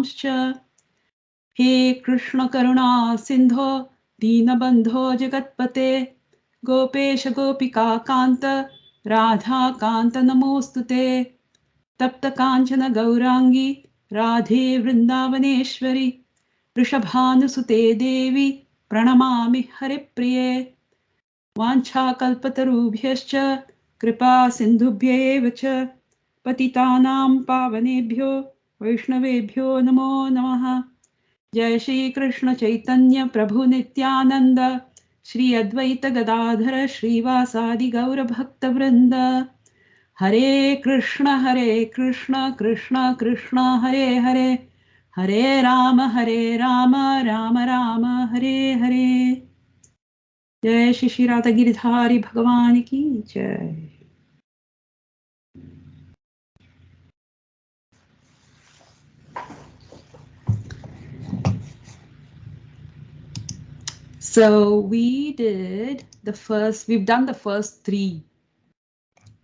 Ramscha. He Krishna Karuna Sindho Deenabandho Jagatpate Gopesha Gopika Kanta Radha Kanta Namostute Tapta Kanchana Gaurangi Radhe Vrindavaneshwari Rishabhanusute Devi Pranamami Haripriye Vancha Kalpatarubhyascha Kripa Sindhubhya Vacha Patitanam Pavanebhyo Vaishnavebhyo Namo Namaha. Jai Shri Krishna Chaitanya Prabhu Nityananda Shri Advaita Gadadhara Srivasadi Gaura Bhakta Vrinda. Hare Krishna Krishna Krishna Hare Hare Hare Rama Rama Rama Hare Hare. Jai Shri Shri Radha Giridhari Bhagavan Ki Jai. So we've done the first 3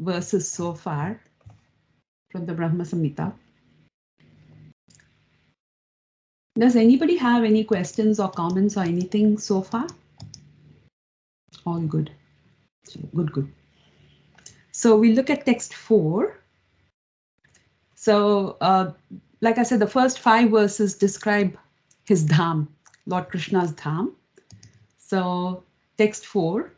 verses so far from the Brahma Samhita. Does anybody have any questions or comments or anything so far? All good. Good. So we look at text 4. So like I said, the first 5 verses describe his dham, Lord Krishna's dham. So text 4,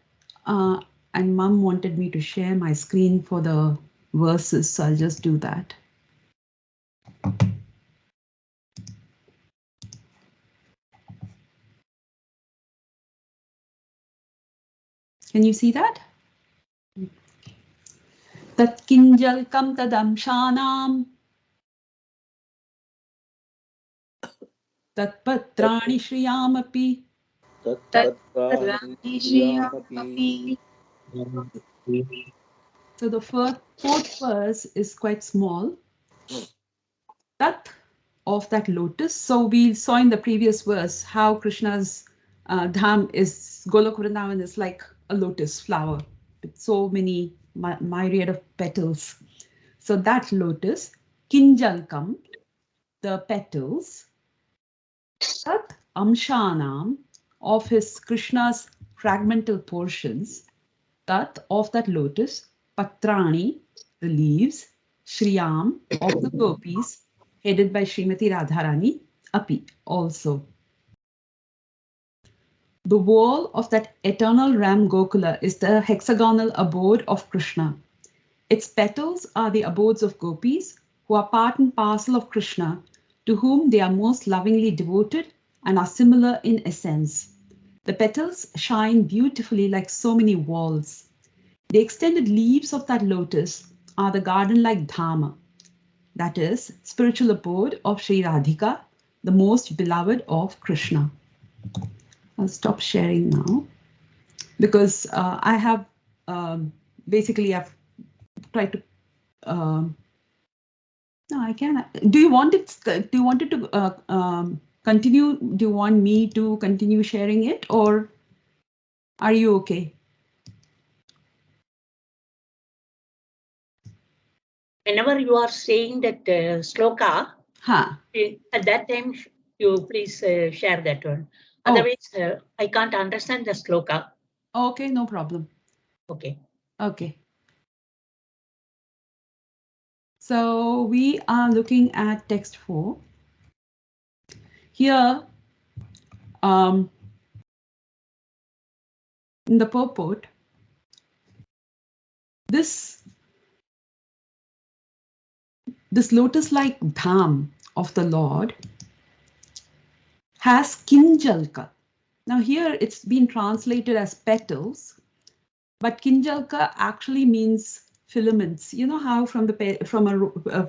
and Mom wanted me to share my screen for the verses, so I'll just do that. Can you see that? Tat kinjalkam tadamshanam tat patrani shriyamapi. So the fourth verse is quite small. Tat, of that lotus. So we saw in the previous verse how Krishna's dham is, Golok Vrindavan is like a lotus flower with so many myriad of petals. So that lotus, kinjalkam, the petals, tat amshanam, of his Krishna's fragmental portions, tat, of that lotus, patrani, the leaves, shriyam, of the gopis, headed by Srimati Radharani, api, also. The wall of that eternal Ram Gokula is the hexagonal abode of Krishna. Its petals are the abodes of gopis, who are part and parcel of Krishna, to whom they are most lovingly devoted and are similar in essence. The petals shine beautifully like so many walls. The extended leaves of that lotus are the garden-like dhama, that is, spiritual abode of Sri Radhika, the most beloved of Krishna. I'll stop sharing now because I have basically I've tried to. No, I can. Do you want it? Do you want it to continue? Do you want me to continue sharing it, or are you okay? Whenever you are saying that sloka, at that time you please share that one. Otherwise, I can't understand the sloka. Okay, no problem. Okay. Okay. So we are looking at text 4. Here, in the purport, this lotus-like dham of the Lord has kinjalka. Now here it's been translated as petals, but kinjalka actually means filaments. You know how from a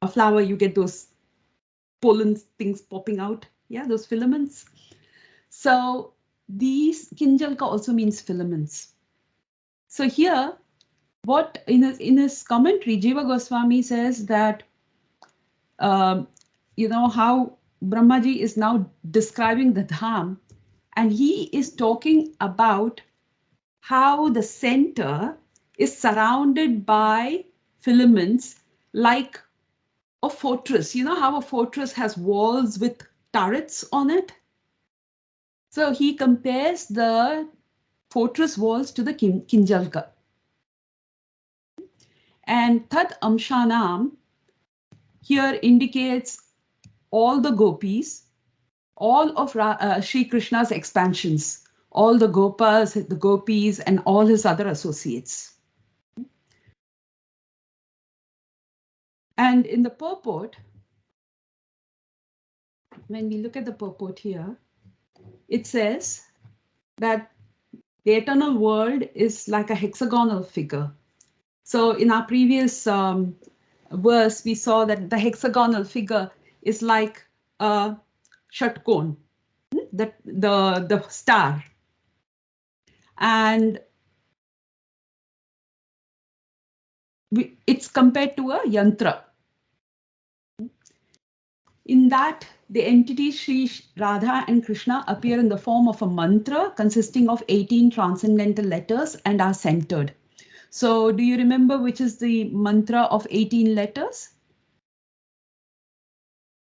flower you get those pollen things popping out? Yeah, those filaments. So these kinjalka also means filaments. So here, what in his commentary, Jiva Goswami says that you know how Brahmaji is now describing the dham, and he is talking about how the center is surrounded by filaments like a fortress. You know how a fortress has walls with turrets on it? So he compares the fortress walls to the Kinjalka. And Tat Amshanam here indicates all the gopis, all of Sri Krishna's expansions, all the gopas, the gopis, and all his other associates. And in the purport, when we look at the purport here, it says that the eternal world is like a hexagonal figure. So in our previous verse, we saw that the hexagonal figure is like a shatkon, the star. And it's compared to a yantra. In that, the entities Sri Radha and Krishna appear in the form of a mantra consisting of 18 transcendental letters and are centered. So do you remember which is the mantra of 18 letters?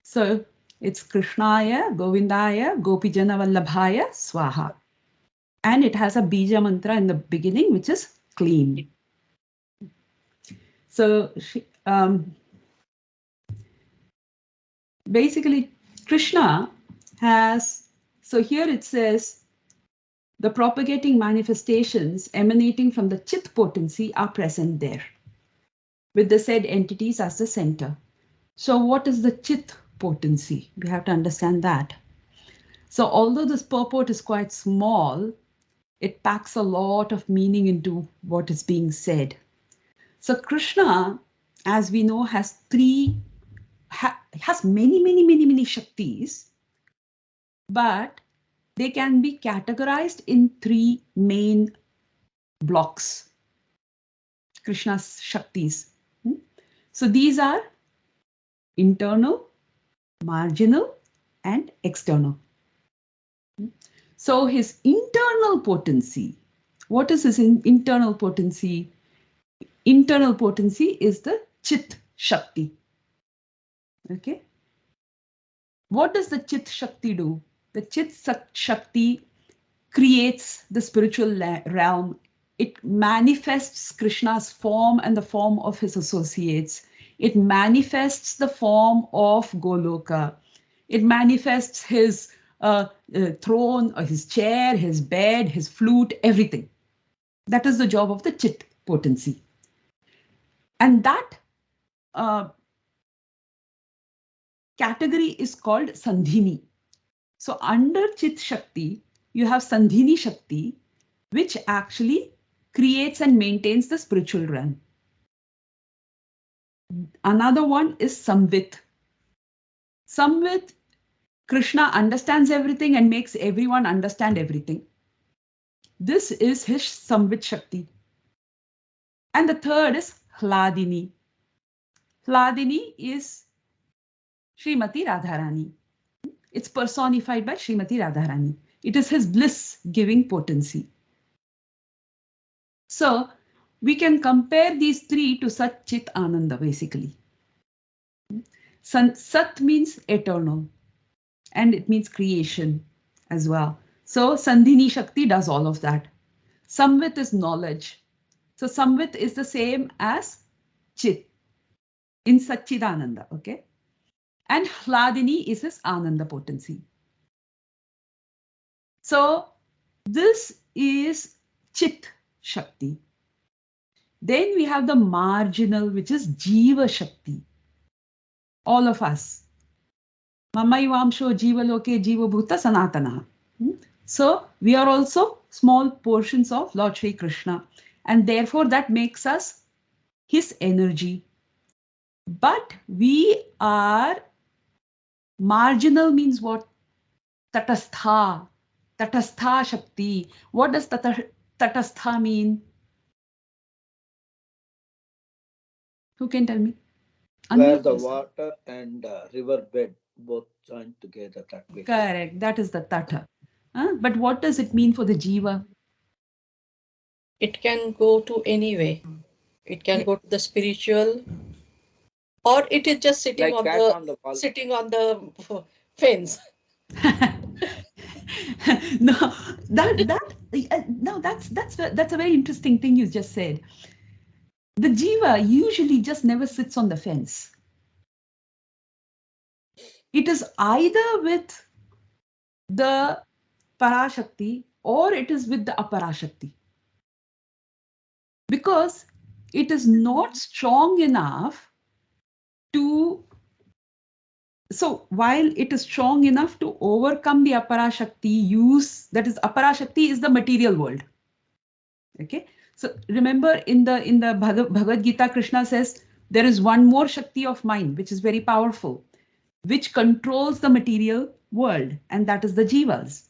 So it's Krishnaya, Govindaya, Gopijana Vallabhaya, Swaha. And it has a bija mantra in the beginning, which is clean. So basically, Krishna has, so here it says, the propagating manifestations emanating from the Chit potency are present there, with the said entities as the center. So what is the Chit potency? We have to understand that. So although this purport is quite small, it packs a lot of meaning into what is being said. So Krishna, as we know, has many Shaktis, but they can be categorized in 3 main blocks, Krishna's Shaktis. So these are internal, marginal, and external. So his internal potency, what is his internal potency? Internal potency is the Chit Shakti. Okay. What does the Chit Shakti do? The Chit Shakti creates the spiritual realm. It manifests Krishna's form and the form of his associates. It manifests the form of Goloka. It manifests his throne, or his chair, his bed, his flute, everything. That is the job of the Chit potency. And that category is called Sandhini. So under Chit Shakti, you have Sandhini Shakti, which actually creates and maintains the spiritual realm. Another one is Samvit. Samvit, Krishna understands everything and makes everyone understand everything. This is his Samvit Shakti. And the third is Hladini. Hladini is Srimati Radharani. It's personified by Srimati Radharani. It is his bliss-giving potency. So we can compare these 3 to Sat Chit Ananda, basically. Sat means eternal, and it means creation as well. So Sandhini Shakti does all of that. Samvit is knowledge. So Samvit is the same as Chit in Satchidananda, okay? And Hladini is his Ananda potency. So this is Chit Shakti. Then we have the marginal, which is Jiva Shakti. All of us. Mamayvamsho Jiva Loke Jiva Bhuta Sanatana. So we are also small portions of Lord Shri Krishna, and therefore that makes us his energy. But we are marginal, means what? Tatastha. Tatastha Shakti. What does Tatastha mean? Who can tell me? Where the water and river bed both join together. That way. Correct. That is the Tata. But what does it mean for the Jiva? It can go to any way. It can go to the spiritual Or it is just sitting like on the fence. No, that's a very interesting thing you just said. The jiva usually just never sits on the fence. It is either with the Parashakti or it is with the Aparashakti. Because it is not strong enough to, so while it is strong enough to overcome the Aparashakti use, that is Aparashakti is the material world. Okay, so remember in the Bhagavad Gita, Krishna says there is one more Shakti of mind which is very powerful, which controls the material world, and that is the jivas.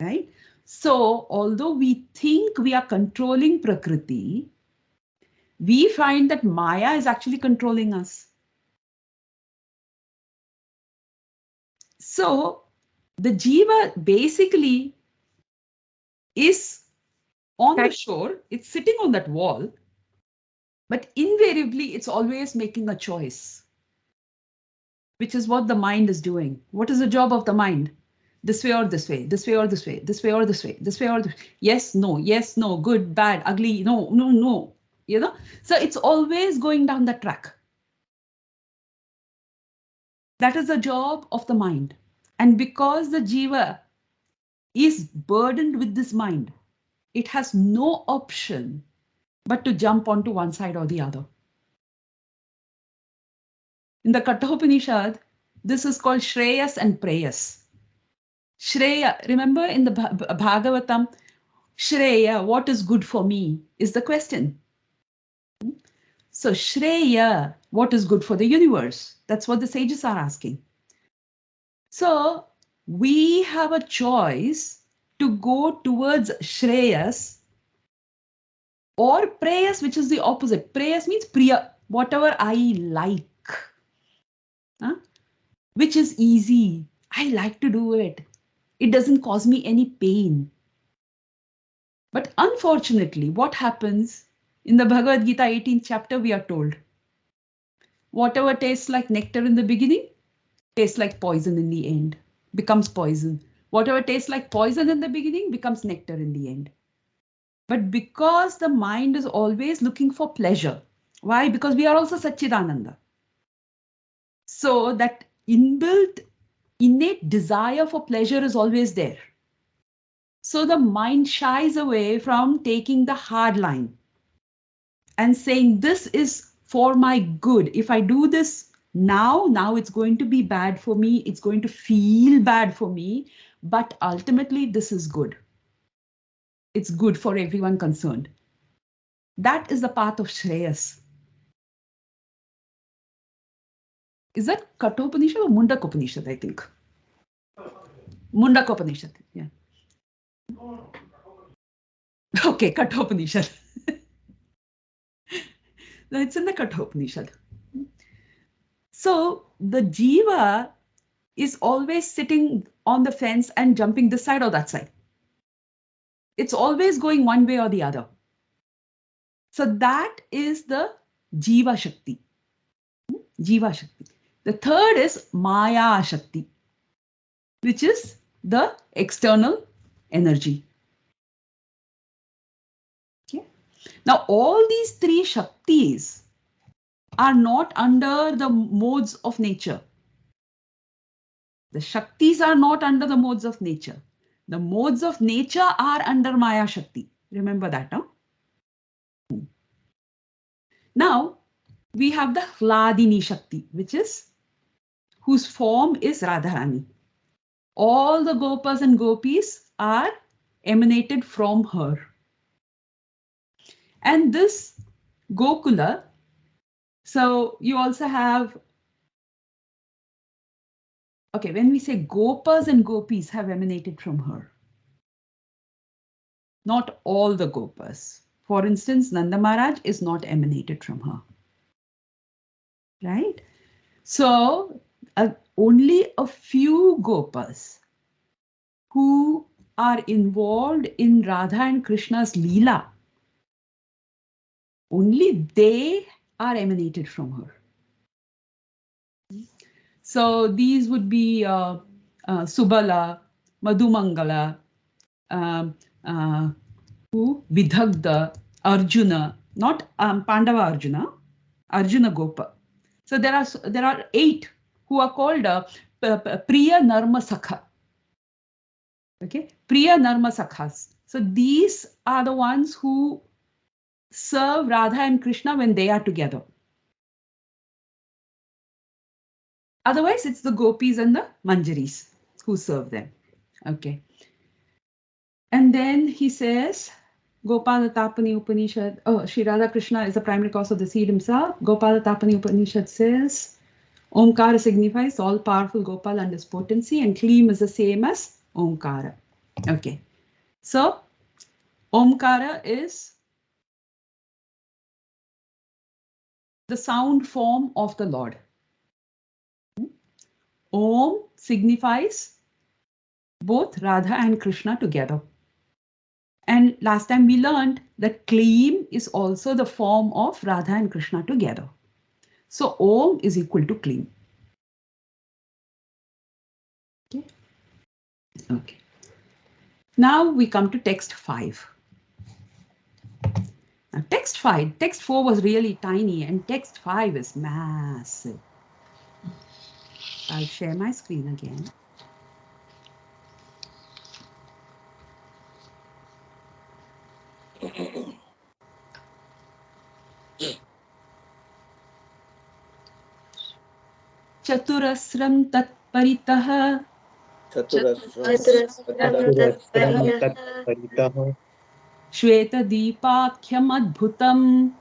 Right? So although we think we are controlling Prakriti, we find that Maya is actually controlling us. So the jiva basically is on the shore, it's sitting on that wall, but invariably it's always making a choice, which is what the mind is doing. What is the job of the mind? This way or this way, this way or this way, this way or this way, this way or this way. Yes, no, good, bad, ugly, no, you know? So it's always going down that track. That is the job of the mind. And because the jiva is burdened with this mind, it has no option but to jump onto one side or the other. In the Kathopanishad, this is called Shreyas and Preyas. Shreya, remember in the Bhagavatam, Shreya, what is good for me, is the question. So Shreya, what is good for the universe? That's what the sages are asking. So we have a choice to go towards Shreyas or Preyas, which is the opposite. Preyas means Priya, whatever I like, which is easy. I like to do it. It doesn't cause me any pain. But unfortunately, what happens in the Bhagavad Gita 18th chapter, we are told, whatever tastes like nectar in the beginning, tastes like poison in the end, becomes poison. Whatever tastes like poison in the beginning becomes nectar in the end. But because the mind is always looking for pleasure, why? Because we are also Satchidananda. So that inbuilt, innate desire for pleasure is always there. So the mind shies away from taking the hard line and saying, this is for my good. If I do this now it's going to be bad for me. It's going to feel bad for me. But ultimately, this is good. It's good for everyone concerned. That is the path of Shreyas. Is that Kathopanishad or Mundakopanishad, I think? Mundakopanishad, yeah. Okay, Kathopanishad. It's in the Kathopanishad. So the jiva is always sitting on the fence and jumping this side or that side. It's always going one way or the other. So that is the jiva shakti. Jiva shakti. The third is maya shakti, which is the external energy. Okay. Now all these three shaktis are not under the modes of nature. The shaktis are not under the modes of nature. The modes of nature are under Maya Shakti. Remember that, huh? Now, we have the Hladini Shakti, which is whose form is Radharani. All the Gopas and Gopis are emanated from her. And this Gokula, so you also have, okay, when we say Gopas and Gopis have emanated from her, not all the Gopas. For instance, Nanda Maharaj is not emanated from her. Right? So only a few Gopas who are involved in Radha and Krishna's Leela, only they are emanated from her. So these would be Subala, Madhumangala, Vidhagda, Arjuna, not Pandava Arjuna, Arjuna Gopa. So there are 8 who are called Priya Narma Sakha. Okay, Priya Narma Sakhas. So these are the ones who serve Radha and Krishna when they are together. Otherwise, it's the gopis and the manjaris who serve them. Okay. And then he says, Gopala Tapani Upanishad, Sri Radha Krishna is the primary cause of the seed himself. Gopala Tapani Upanishad says, Omkara signifies all-powerful Gopal and his potency, and Kleem is the same as Omkara. Okay. So, Omkara is the sound form of the Lord. Om signifies both Radha and Krishna together. And last time we learned that Kleem is also the form of Radha and Krishna together. So Om is equal to Kleem. Okay. Okay. Now we come to text 5. Now text 4 was really tiny and text 5 is massive. I'll share my screen again. Chaturasram tat paritah. Shweta Deepakhyam Adbhutam.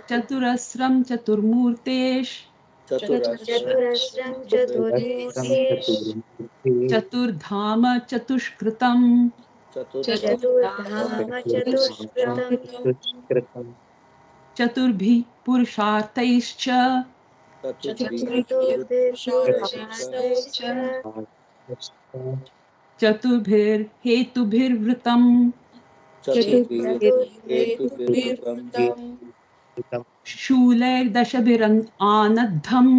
Chaturasram Chaturmurtesh. Chaturdhama Chatushkritam. Chaturbhi Purusharthaischa. Chaturbhir Hetubhir Vritam. Shuler Dashabiran Anadham.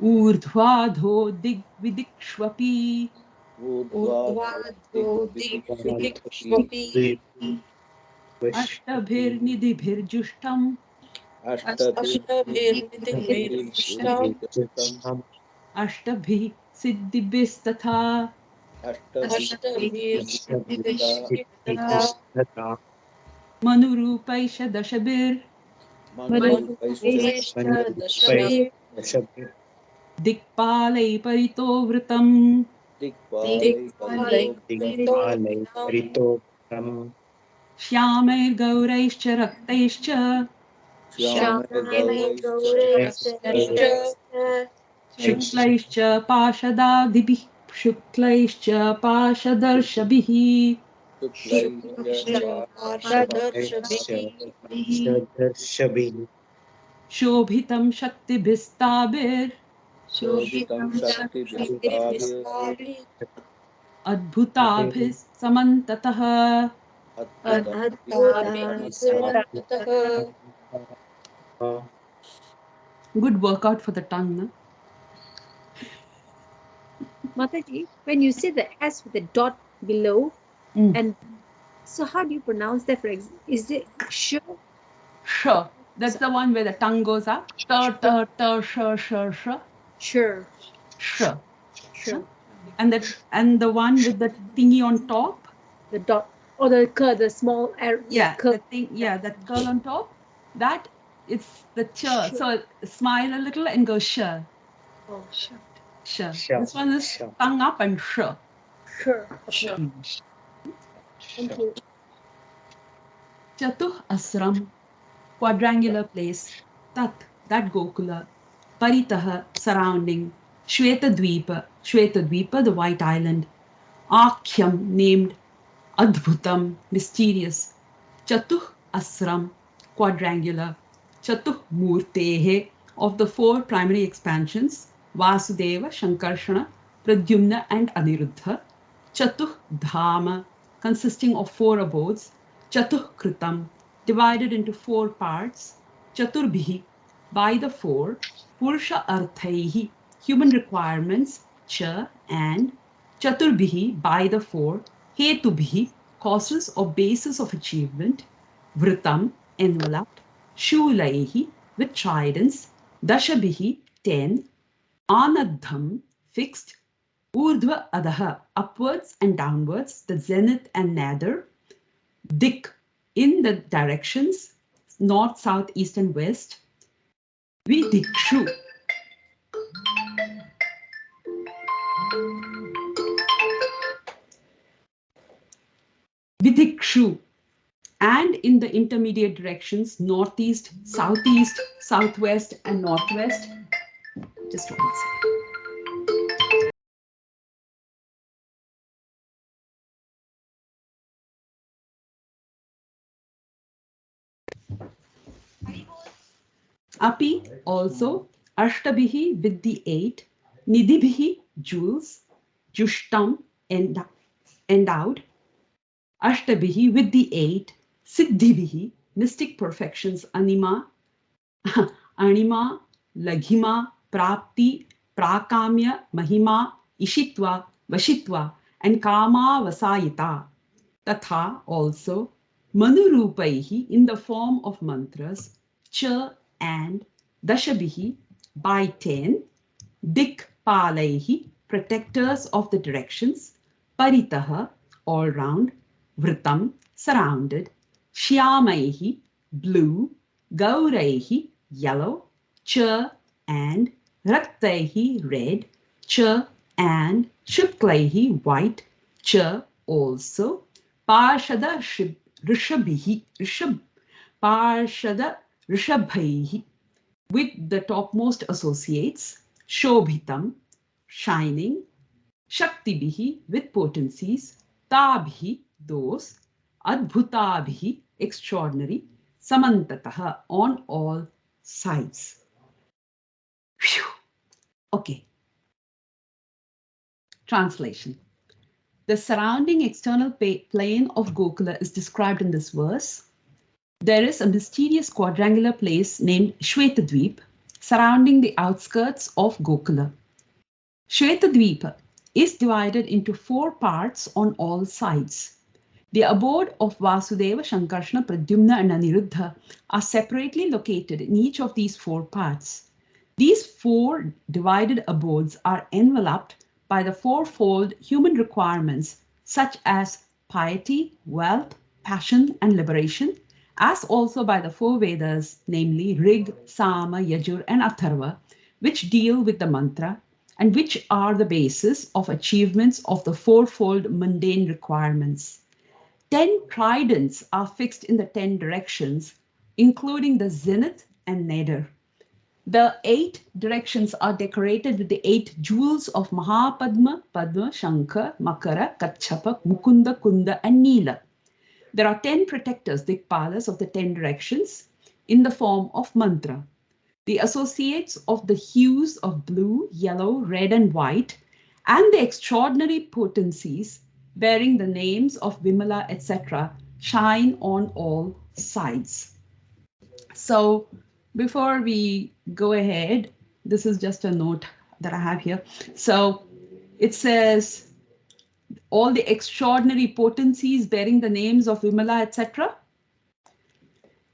Urdhvadho Digvidikshvapi. Ashtabhir Nidhibhir Jushtam. Ashtabhi Siddhibhistatha. Manurupaisha Dashabir. Dikpalai Parito Vritam. Shyamair Gauraischa Raktaischa. Shuklaischa Pashadadibhi. Shuklaischa Pashadarshabhihi. Shobhitam Shaktibhistabir. Adbhutabhis Samantatah. Good workout for the tongue, no? Mataji, when you say the S with the dot below, and so how do you pronounce that? For example, is it sh? Sure. That's the one where the tongue goes up. Sure. Sure. And the one with the thingy on top. The dot or the curl, the small arrow. Yeah, the thing. Yeah, that curl on top. That it's the ch. So smile a little and go sh. Oh, sh. This one is tongue up and sh. Sure. Thank you. Chatuh Asram, quadrangular place. Tat, that Gokula. Paritah, surrounding. Shweta Dweepa, the white island. Akhyam, named. Adbhutam, mysterious. Chatuh Asram, quadrangular. Chatuh Murtehe, of the 4 primary expansions. Vasudeva, Shankarshana, Pradyumna and Aniruddha. Chatuh Dhama, consisting of 4 abodes. Chatuh Kritam, divided into 4 parts. Chaturbhihi, by the 4. Purusha Arthaihi, human requirements. Cha, and. Chaturbhihi, by the 4. Hetubhihi, causes or basis of achievement. Vritam, enveloped. Shulaihi, with tridents. Dashabhihi, 10. Anadham, fixed. Urdhva Adaha, upwards and downwards, the zenith and nether. Dik, in the directions, north, south, east, and west. Vidikshu, Vidikshu, and in the intermediate directions, northeast, southeast, southwest, and northwest. Just one second. Api, also. Ashtabhihi, with the 8. Nidibhihi, jewels. Jushtam, endowed. Ashtabhihi, with the 8. Siddhibhihi, mystic perfections. Anima, Anima, Laghima, Prapti, Prakamya, Mahima, Ishitva, Vashitva, and Kama Vasayita. Tatha, also. Manurupaihi, in the form of mantras. Cha, and. Dashabhihi, by 10. Dikpalaihi, protectors of the directions. Paritaha, all round. Vritam, surrounded. Shyamaihi, blue. Gauraihi, yellow. Cha, and. Raktaihi, red. Cha, and. Shuklaihi, white. Cha, also. Parshada Rishabhihi, Parshada Rishabhaihi, with the topmost associates. Shobhitam, shining. Shaktibhihi, with potencies. Tabhi, those. Adbhutabhi, extraordinary. Samantataha, on all sides. Phew. Okay. Translation. The surrounding external plane of Gokula is described in this verse. There is a mysterious quadrangular place named Shvetadweep surrounding the outskirts of Gokula. Shvetadweep is divided into 4 parts on all sides. The abode of Vasudeva, Shankarshana, Pradyumna, and Aniruddha are separately located in each of these 4 parts. These 4 divided abodes are enveloped by the 4-fold human requirements such as piety, wealth, passion, and liberation, as also by the 4 Vedas, namely Rig, Sama, Yajur, and Atharva, which deal with the mantra and which are the basis of achievements of the 4-fold mundane requirements. 10 tridents are fixed in the 10 directions, including the zenith and nadir. The 8 directions are decorated with the 8 jewels of Mahapadma, Padma, Shankha, Makara, Kachapa, Mukunda, Kunda, and Nila. There are 10 protectors, Dikpalas, of the 10 directions in the form of mantra. The associates of the hues of blue, yellow, red, and white, and the extraordinary potencies bearing the names of Vimala, etc., shine on all sides. So before we go ahead, this is just a note that I have here. So it says all the extraordinary potencies bearing the names of Vimala, etc.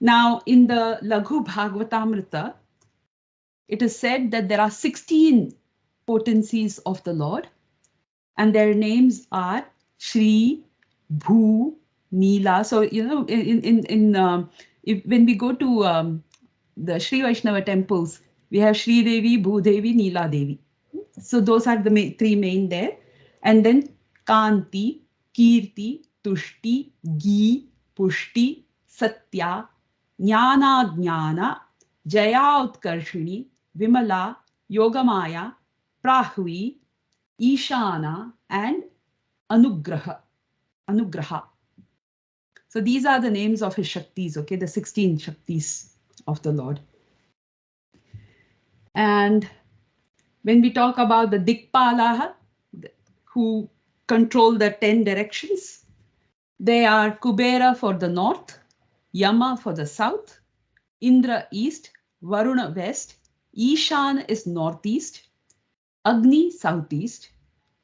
Now in the Laghu Bhagavatamrita, it is said that there are 16 potencies of the Lord, and their names are Shri, Bhu, Neela. So, you know, when we go to the Sri Vaishnava temples, we have Shri Devi, Bhu Devi, Neela Devi. So those are the 3 main there. And then Kanti, Kirti, Tushti, Gi, Pushti, Satya, Jnana Jnana, Jaya Utkarshini, Vimala, Yogamaya, Prahvi, Ishana, and Anugraha. So these are the names of his Shaktis, okay, the 16 Shaktis of the Lord. And when we talk about the Dikpalaha, who control the 10 directions. They are Kubera for the north, Yama for the south, Indra east, Varuna west, Ishan is northeast, Agni southeast,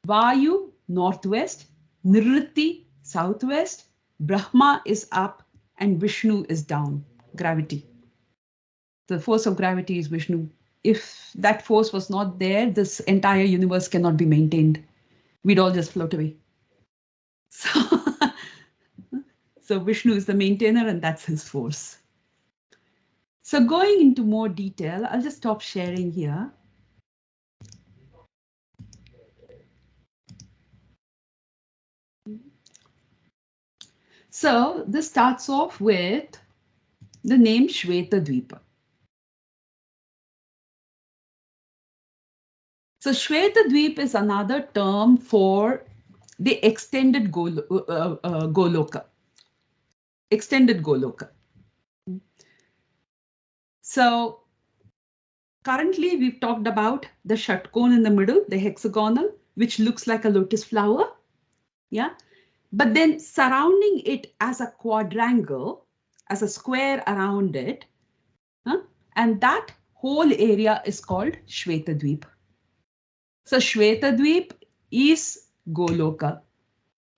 Vayu northwest, Nritti southwest, Brahma is up, and Vishnu is down. Gravity. The force of gravity is Vishnu. If that force was not there, this entire universe cannot be maintained. We'd all just float away. So, so Vishnu is the maintainer, and that's his force. So going into more detail, I'll just stop sharing here. So this starts off with the name Shvetadvipa. So Shvetadvip is another term for the extended Goloka. Extended Goloka. So currently we've talked about the Shatkon in the middle, the hexagonal, which looks like a lotus flower. Yeah. But then surrounding it as a quadrangle, as a square around it, and that whole area is called Shvetadvip. So Shvetadvip is Goloka,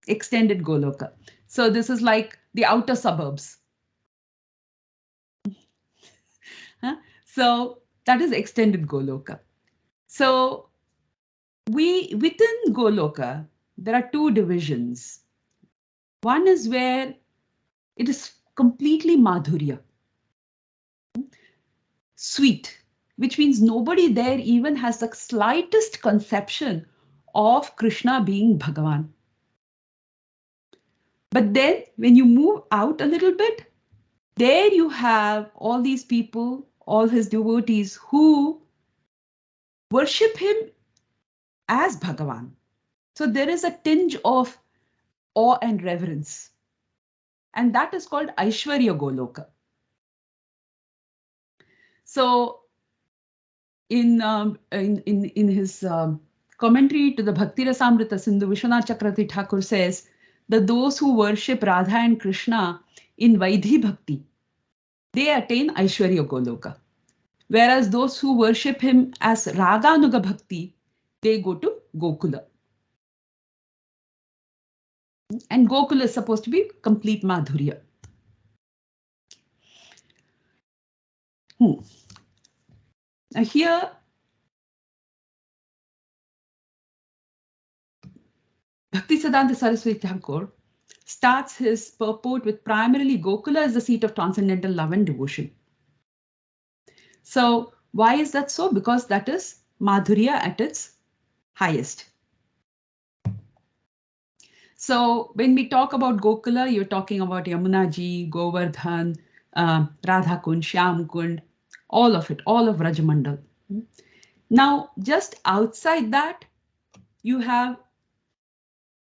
extended Goloka. So this is like the outer suburbs. So that is extended Goloka. So within Goloka, there are two divisions. One is where it is completely Madhurya, sweet, which means nobody there even has the slightest conception of Krishna being Bhagavan. But then when you move out a little bit, there you have all these people, all his devotees who worship him as Bhagavan. So there is a tinge of awe and reverence. And that is called Aishwarya Goloka. So in his commentary to the Bhakti Rasamrita Sindhu, Vishwanath Chakravarti Thakur says that those who worship Radha and Krishna in Vaidhi Bhakti, they attain Aishwarya Goloka. Whereas those who worship him as Raganuga Bhakti, they go to Gokula. And Gokula is supposed to be complete Madhurya. Now here, Bhaktisiddhanta Saraswati Thakur starts his purport with primarily Gokula as the seat of transcendental love and devotion. So why is that so? Because that is Madhurya at its highest. So when we talk about Gokula, you're talking about Yamuna Ji, Govardhan, Radha Kund, Shyam Kund, all of it, all of Rajamandal. Now, just outside that, you have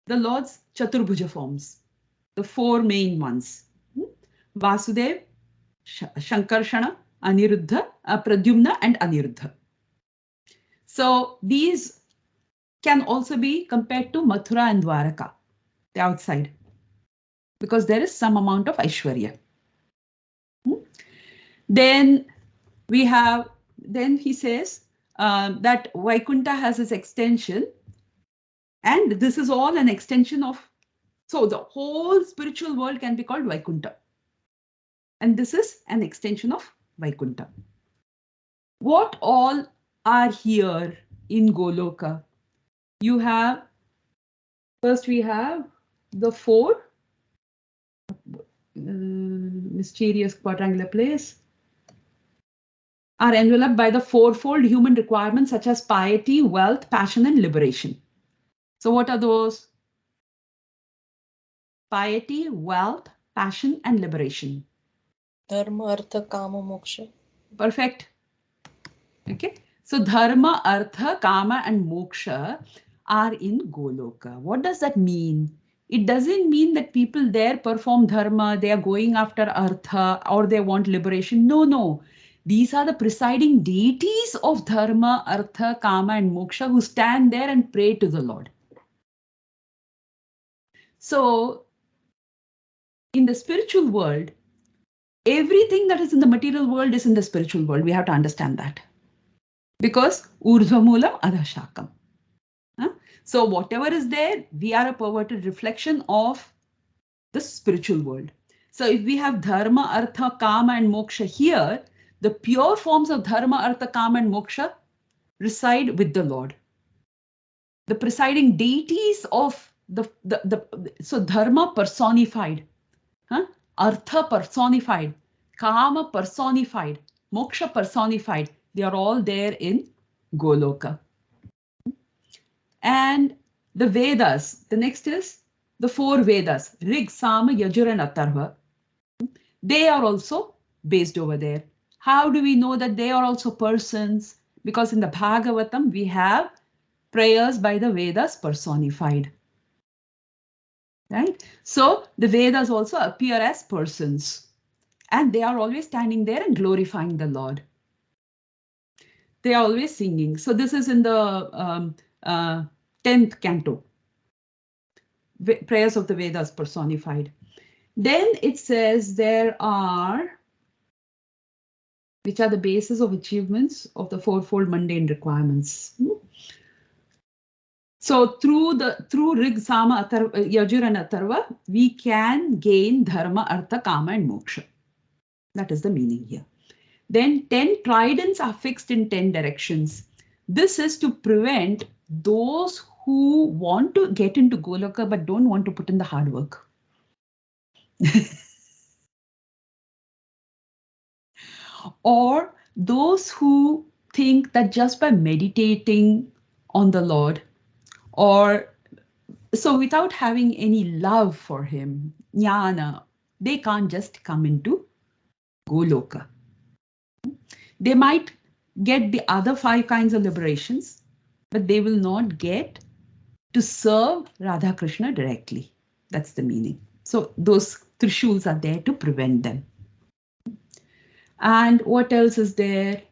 the Lord's Chaturbhuja forms, the four main ones. Vasudev, Shankarshana, Aniruddha, Pradyumna, and Aniruddha. So these can also be compared to Mathura and Dwaraka, the outside, because there is some amount of Aishwarya. Then we have, then he says that Vaikuntha has its extension, and this is all an extension of, so the whole spiritual world can be called Vaikuntha. And this is an extension of Vaikuntha. What all are here in Goloka? You have, first we have the four, mysterious quadrangular place, are enveloped by the fourfold human requirements such as piety, wealth, passion, and liberation. So what are those? Piety, wealth, passion, and liberation. Dharma, Artha, Kama, Moksha. Perfect. Okay. So Dharma, Artha, Kama, and Moksha are in Goloka. What does that mean? It doesn't mean that people there perform Dharma, they are going after Artha, or they want liberation. No, no. These are the presiding deities of Dharma, Artha, Kama, and Moksha who stand there and pray to the Lord. So in the spiritual world, everything that is in the material world is in the spiritual world. We have to understand that. Because urdhvamulam adhashakam. So whatever is there, we are a perverted reflection of the spiritual world. So if we have dharma, artha, kama and moksha here, the pure forms of dharma, artha, kama and moksha reside with the Lord. The presiding deities of so dharma personified, artha personified, kama personified, moksha personified, they are all there in Goloka. And the Vedas, the next is the 4 Vedas, Rig, Sama, Yajur and Atharva. They are also based over there. How do we know that they are also persons? Because in the Bhagavatam, we have prayers by the Vedas personified. Right? So the Vedas also appear as persons. And they are always standing there and glorifying the Lord. They are always singing. So this is in the 10th canto. Prayers of the Vedas personified. Then it says there are, which are the basis of achievements of the 4-fold mundane requirements. So through Rig, Sama, Yajur and Atharva, we can gain dharma, artha, kama and moksha. That is the meaning here. Then 10 tridents are fixed in 10 directions. This is to prevent those who want to get into Goloka but don't want to put in the hard work. Or those who think that just by meditating on the Lord, or so without having any love for him, jnana, they can't just come into Goloka. They might get the other 5 kinds of liberations, but they will not get to serve Radha Krishna directly. That's the meaning. So those trishuls are there to prevent them. And what else is there?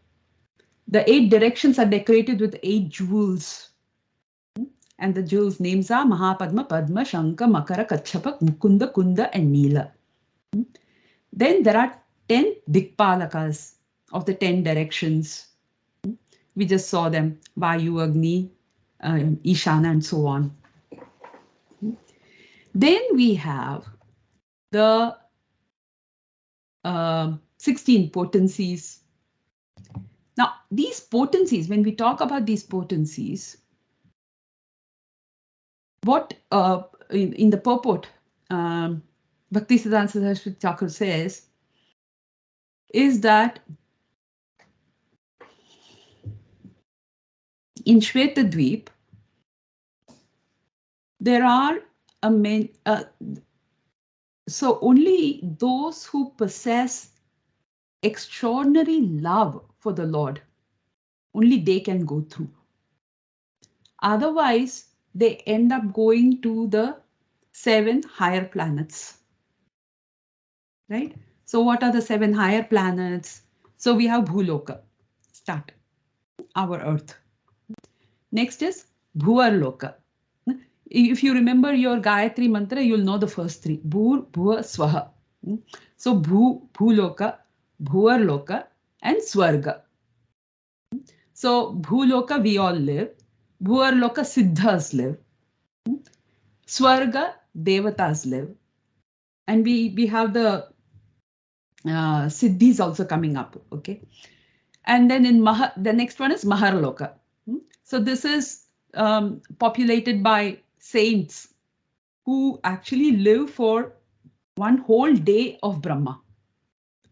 The 8 directions are decorated with 8 jewels. And the jewels' names are Mahapadma, Padma, Shankha, Makara, Kachapak, Mukunda, Kunda, and Neela. Then there are 10 Dikpalakas of the 10 directions. We just saw them, Vayu, Agni, Ishana, and so on. Then we have the 16 potencies. Now, these potencies, when we talk about these potencies, what in the purport, Bhaktisiddhanta Saraswati Thakur says, is that in Shvetadvip, there are so only those who possess extraordinary love for the Lord, only they can go through. Otherwise, they end up going to the 7 higher planets. Right? So what are the 7 higher planets? So we have Bhuloka, start, our Earth. Next is Bhuvarloka. If you remember your Gayatri mantra, you'll know the first 3. Bhur, Bhuva, Swaha. So Bhuloka, Bhuvarloka, and Swarga. So Bhuloka, we all live. Bhuvarloka, Siddhas live. Swarga, Devatas live. And we have the Siddhis also coming up. Okay. And then in the next one is Maharloka. So this is populated by saints who actually live for 1 whole day of Brahma,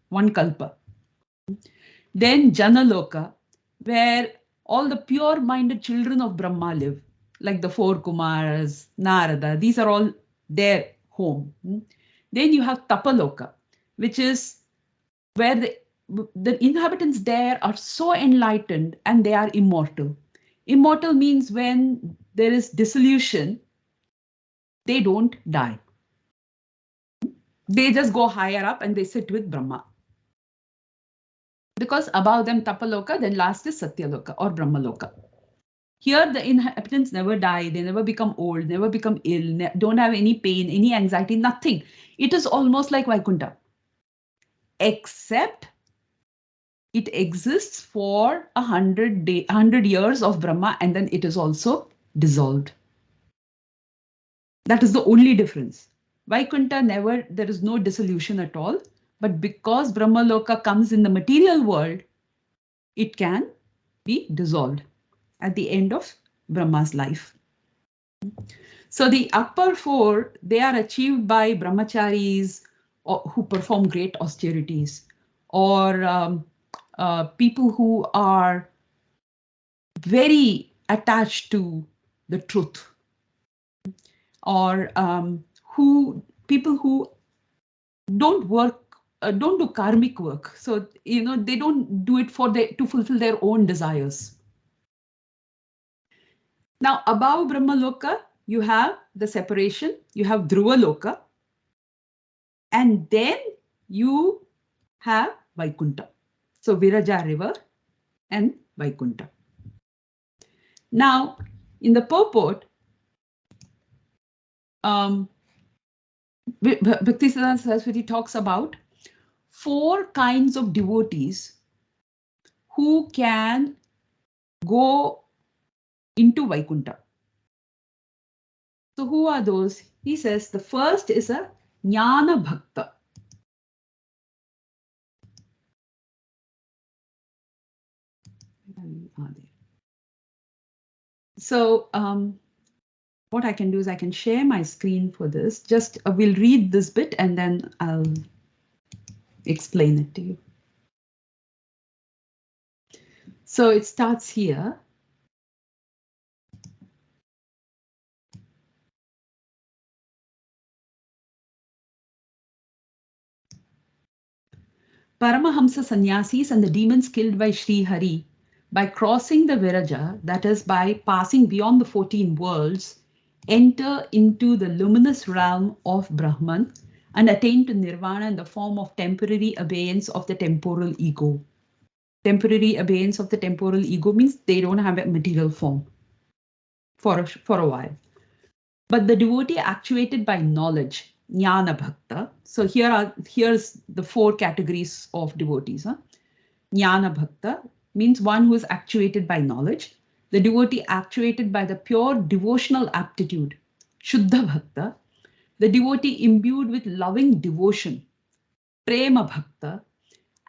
1 kalpa. Then Janaloka, where all the pure-minded children of Brahma live, like the 4 Kumaras, Narada, these are all their home. Then you have Tapaloka, which is where the inhabitants there are so enlightened and they are immortal. Immortal means when there is dissolution, they don't die. They just go higher up and they sit with Brahma. Because above them Tapaloka, then last is Satyaloka or Brahmaloka. Here, the inhabitants never die, they never become old, never become ill, don't have any pain, any anxiety, nothing. It is almost like Vaikuntha, except it exists for 100 years of Brahma, and then it is also dissolved. That is the only difference. Vaikuntha never, there is no dissolution at all. But because Brahma Loka comes in the material world, it can be dissolved at the end of Brahma's life. So the upper four, they are achieved by brahmacharis who perform great austerities, or people who are very attached to the truth, or people who don't work, don't do karmic work. So, they don't do it to fulfill their own desires. Now, above Brahma Loka, you have the separation, you have Dhruva Loka, and then you have Vaikuntha. So Viraja river and Vaikuntha. Now, in the purport, Bhaktisiddhanta Saraswati talks about 4 kinds of devotees who can go into Vaikuntha. So who are those? He says the first is a Jnana Bhakta. So what I can do is I can share my screen for this. Just we'll read this bit and then I'll explain it to you. So it starts here. Paramahamsa sannyasis and the demons killed by Sri Hari, by crossing the Viraja, that is by passing beyond the 14 worlds, enter into the luminous realm of Brahman and attain to nirvana in the form of temporary abeyance of the temporal ego. Temporary abeyance of the temporal ego means they don't have a material form for a while. But the devotee actuated by knowledge, Jnana Bhakta. So here's the 4 categories of devotees. Jnana Bhakta means one who is actuated by knowledge. The devotee actuated by the pure devotional aptitude, Shuddha Bhakta. The devotee imbued with loving devotion, Prema Bhakta.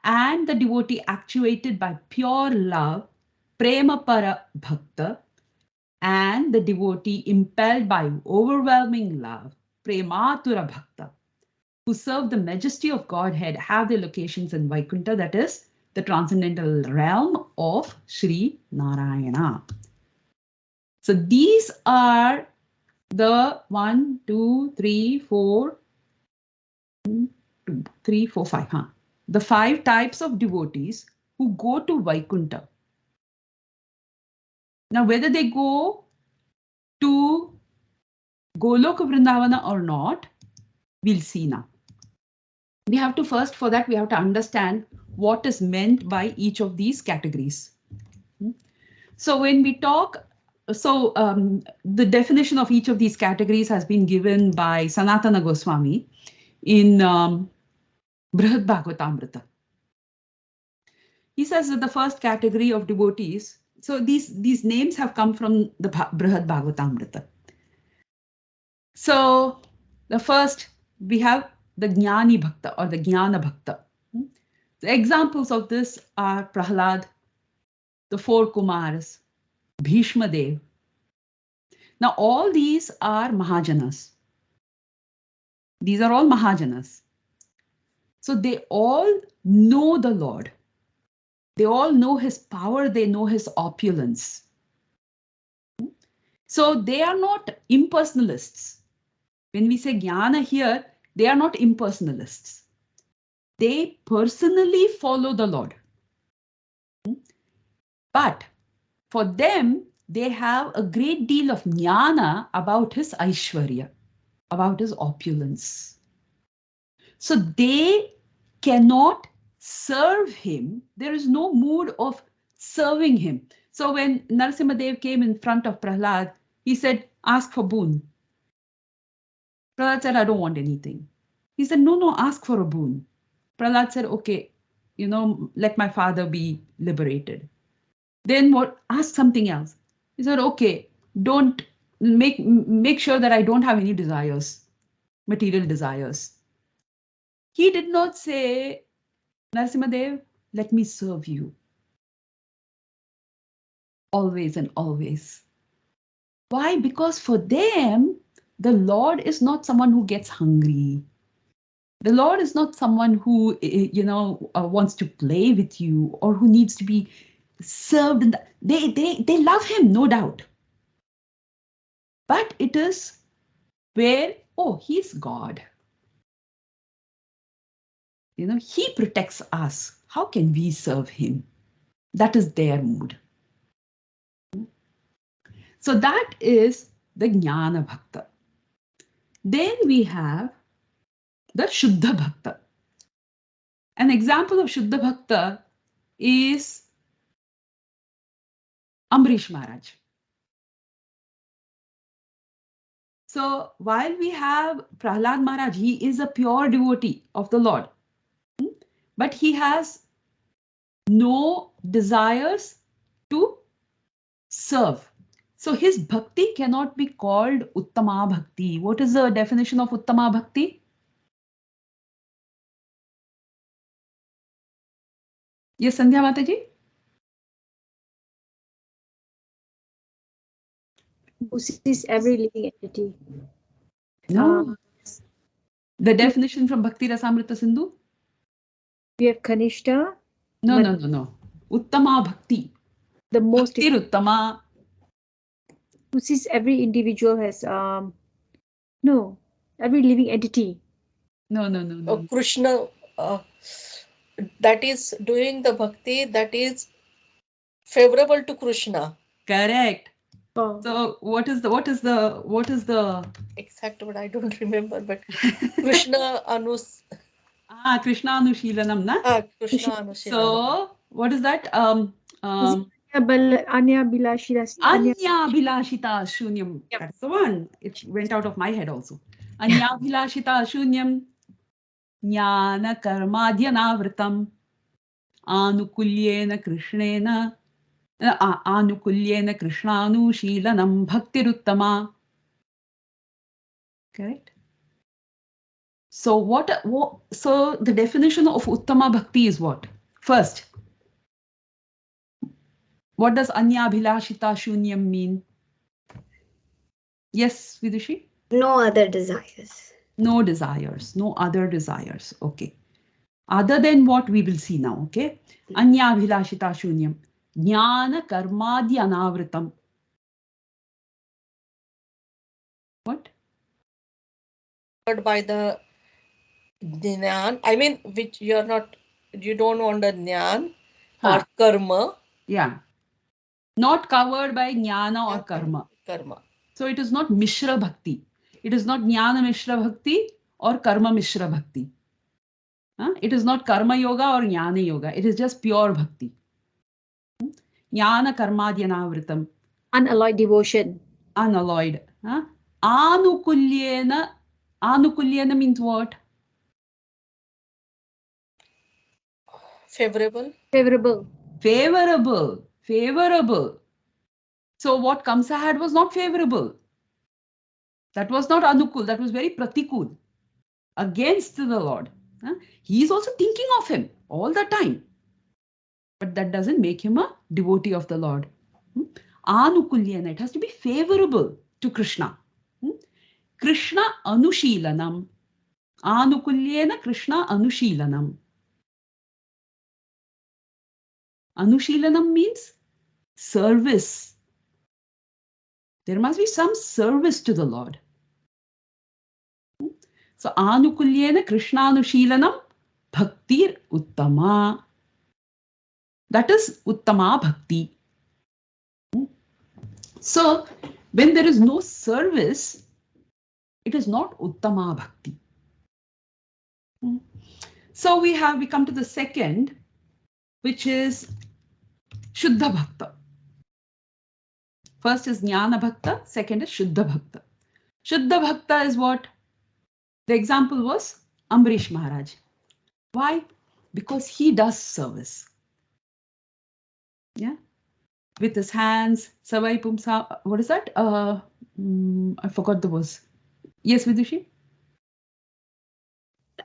And the devotee actuated by pure love, Prema Para Bhakta. And the devotee impelled by overwhelming love, Prematura Bhakta, who serve the majesty of Godhead, have their locations in Vaikuntha, that is the transcendental realm of Sri Narayana. So these are the 1, 2, 3, 4, 2, 3, 4, 5. The 5 types of devotees who go to Vaikuntha. Now, whether they go to Goloka Vrindavana or not, we'll see now. We have to first, for that, we have to understand what is meant by each of these categories. So when we talk, the definition of each of these categories has been given by Sanatana Goswami in Brihad Bhagavatamrita. He says that the first category of devotees, so these names have come from the Brihad Bhagavatamrita. So the first, we have the Jnani Bhakta or the Jnana Bhakta. The examples of this are Prahlad, the 4 Kumars, Bhishma Dev. Now all these are Mahajanas. These are all Mahajanas. So they all know the Lord. They all know his power, they know his opulence. So they are not impersonalists. When we say Jnana here, they are not impersonalists. They personally follow the Lord. But for them, they have a great deal of jnana about his Aishwarya, about his opulence. So they cannot serve him. There is no mood of serving him. So when Narasimhadev came in front of Prahlad, he said, ask for boon. Prahlad said, I don't want anything. He said, no, ask for a boon. Prahlad said, okay, let my father be liberated. Then what? Ask something else. He said, okay, don't make sure that I don't have any desires, material desires. He did not say, Narasimhadev, let me serve you. Always and always. Why? Because for them, the Lord is not someone who gets hungry. The Lord is not someone who, wants to play with you or who needs to be served. They love him, no doubt. But it is where, he's God. He protects us. How can we serve him? That is their mood. So that is the Jnana Bhakta. Then we have the Shuddha Bhakta. An example of Shuddha Bhakta is Ambrish Maharaj. So while we have Prahlad Maharaj, he is a pure devotee of the Lord. But he has no desires to serve. So his bhakti cannot be called Uttama Bhakti. What is the definition of Uttama Bhakti? Yes, Sandhya Mataji? Who sees every living entity. No. The definition from Bhakti Rasamrita Sindhu? We have Kanishta. No. Uttama Bhakti. The most Bhakti Uttama. Who sees every individual has every living entity. No. Krishna, that is doing the bhakti that is favorable to Krishna. Correct. Oh. So what is the exact word I don't remember, but Krishna Anus. Krishna Anushilanam, na? Krishna Anushilanam. So what is that? Anya Bilashita Shunyam. That's the one. It went out of my head also. Anya Bilashita Shunyam. Jnana Karmadhyanavritam. Anukulyena Krishnena. Anukulyena Krishnanushilanam Bhaktiruttama. Correct? So so the definition of Uttama Bhakti is what? First, what does Anya Bhilashita Shunyam mean? Yes, Vidushi? No other desires. No desires, no other desires. Okay. Other than what we will see now, okay? Anya Bhilashita Shunyam. Jnana Karmadhi Anavritam. What? By the Jnana, I mean, which you don't want the Jnana or Karma. Yeah. Not covered by Jnana or Karma. So it is not Mishra Bhakti. It is not Jnana Mishra Bhakti or Karma Mishra Bhakti. It is not Karma Yoga or Jnana Yoga. It is just pure Bhakti. Jnana Karmadhyanavritam. Unalloyed devotion. Unalloyed. Anukulyena. Anukulyena means what? Favorable. So what Kamsa had was not favorable. That was not Anukul. That was very Pratikul. Against the Lord. He is also thinking of him all the time. But that doesn't make him a devotee of the Lord. Anukulyena. It has to be favorable to Krishna. Krishna Anushilanam. Anukulyena Krishna Anushilanam. Anushilanam means service. There must be some service to the Lord. So Anukulyena Krishna Anushilanam Bhaktir Uttama. That is Uttama Bhakti. So when there is no service, it is not Uttama Bhakti. So we come to the second, which is Shuddha Bhakta. First is Jnana Bhakta, second is Shuddha Bhakta. Shuddha Bhakta is what? The example was Ambarish Maharaj. Why? Because he does service. Yeah. With his hands, Savai Pumsa, what is that? I forgot the verse. Yes, Vidushi?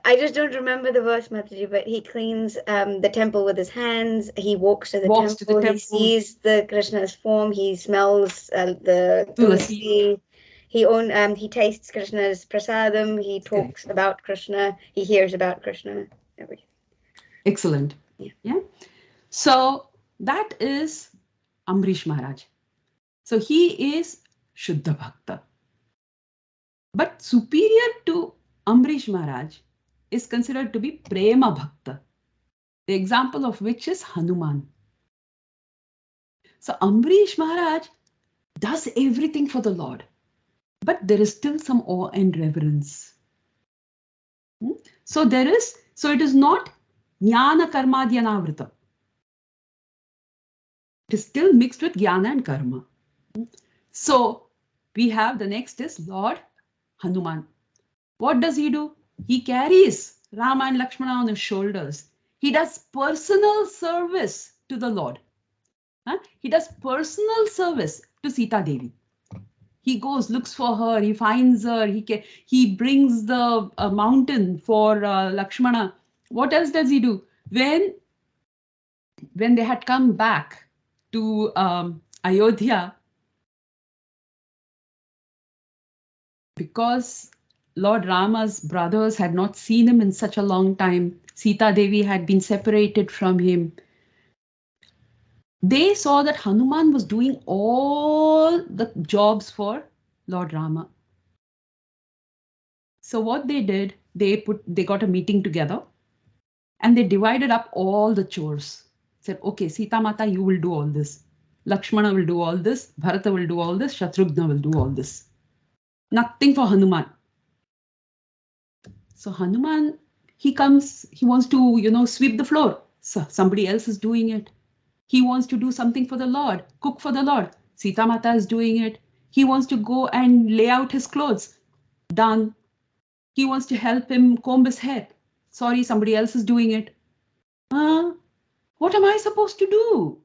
I just don't remember the verse, Mataji, but he cleans the temple with his hands. He walks to the temple. He sees the Krishna's form. He smells the tulsi. He tastes Krishna's prasadam. He talks about Krishna. He hears about Krishna. Everything. Excellent. Yeah. So that is Ambarish Maharaj. So he is Shuddha Bhakta. But superior to Ambarish Maharaj is considered to be Prema Bhakta, the example of which is Hanuman. So Ambarish Maharaj does everything for the Lord, but there is still some awe and reverence. So it is not Jnana Karma Dhyanavrita. It is still mixed with Jnana and Karma. So we have the next is Lord Hanuman. What does he do? He carries Rama and Lakshmana on his shoulders. He does personal service to the Lord. He does personal service to Sita Devi. He goes, looks for her, he finds her, he brings the mountain for Lakshmana. What else does he do? When they had come back to Ayodhya, because Lord Rama's brothers had not seen him in such a long time, Sita Devi had been separated from him. They saw that Hanuman was doing all the jobs for Lord Rama. So what they did, they got a meeting together and they divided up all the chores. Said, okay, Sita Mata, you will do all this. Lakshmana will do all this. Bharata will do all this. Shatrughna will do all this. Nothing for Hanuman. So Hanuman, he comes, he wants to, sweep the floor. So somebody else is doing it. He wants to do something for the Lord, cook for the Lord. Sita Mata is doing it. He wants to go and lay out his clothes. Done. He wants to help him comb his hair. Sorry, somebody else is doing it. What am I supposed to do?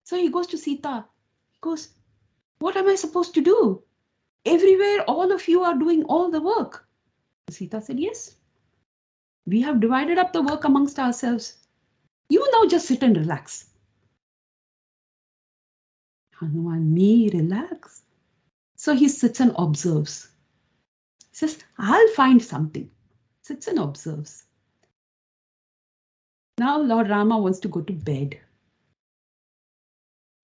So he goes to Sita. He goes, what am I supposed to do? Everywhere, all of you are doing all the work. Sita said, yes. We have divided up the work amongst ourselves. You now just sit and relax. Hanuman, me, relax. So he sits and observes. He says, I'll find something. Sits and observes. Now Lord Rama wants to go to bed.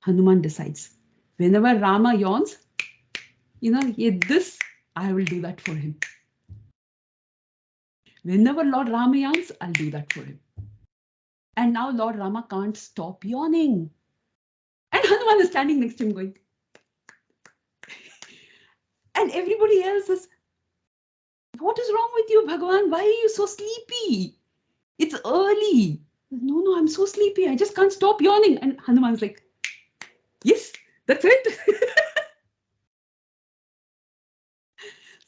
Hanuman decides, whenever Rama yawns, this, I will do that for him. Whenever Lord Rama yawns, I'll do that for him. And now Lord Rama can't stop yawning. And Hanuman is standing next to him going. And everybody else is, what is wrong with you, Bhagavan? Why are you so sleepy? It's early. No, I'm so sleepy. I just can't stop yawning. And Hanuman's like, yes, that's it.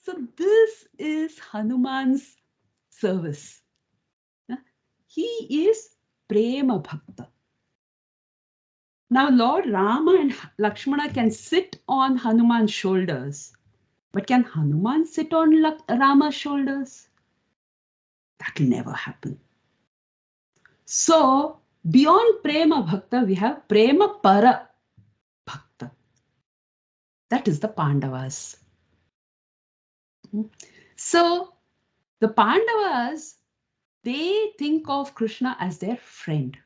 So this is Hanuman's service. He is Prema Bhakta. Now Lord Rama and Lakshmana can sit on Hanuman's shoulders. But can Hanuman sit on Rama's shoulders? That will never happen. So beyond Prema Bhakta, we have Prema Para Bhakta. That is the Pandavas. So the Pandavas, they think of Krishna as their friend.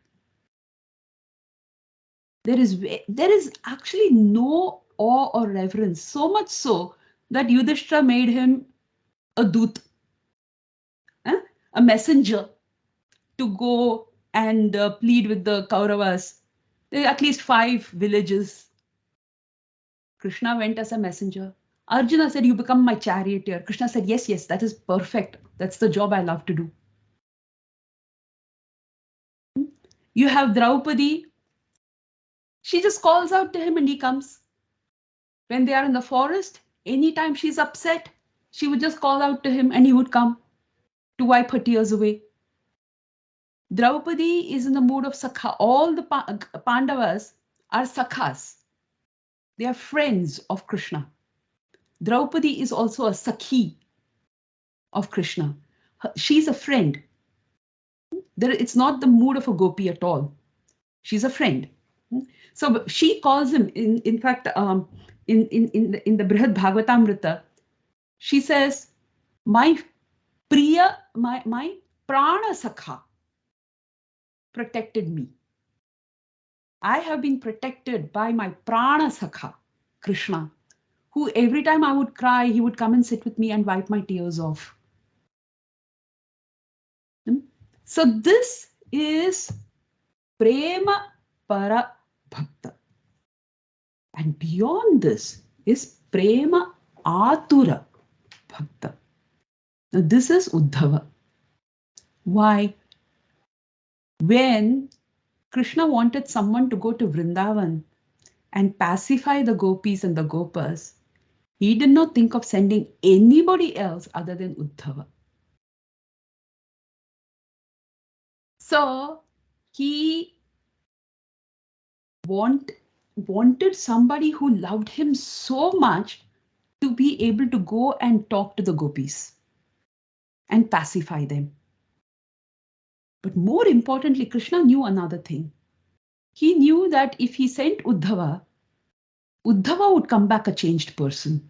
There is actually no awe or reverence, so much so that Yudhishthira made him a dut, a messenger to go and plead with the Kauravas. There are at least 5 villages. Krishna went as a messenger. Arjuna said, you become my charioteer. Krishna said, yes, that is perfect. That's the job I love to do. You have Draupadi. She just calls out to him and he comes. When they are in the forest, anytime she's upset, she would just call out to him and he would come to wipe her tears away. Draupadi is in the mood of Sakha. All the Pandavas are Sakhas. They are friends of Krishna. Draupadi is also a Sakhi of Krishna. She's a friend. It's not the mood of a gopi at all. She's a friend. So she calls him, in fact, in the Brihad Bhagavatamrita, she says, my Priya, my Prana Sakha protected me. I have been protected by my Prana Sakha, Krishna, who every time I would cry, he would come and sit with me and wipe my tears off. So this is Prema Para Bhakta. And beyond this is Prema Atura Bhakta. Now this is Uddhava. Why? When Krishna wanted someone to go to Vrindavan and pacify the gopis and the gopas, he did not think of sending anybody else other than Uddhava. So he wanted somebody who loved him so much to be able to go and talk to the gopis and pacify them. But more importantly, Krishna knew another thing. He knew that if he sent Uddhava, Uddhava would come back a changed person.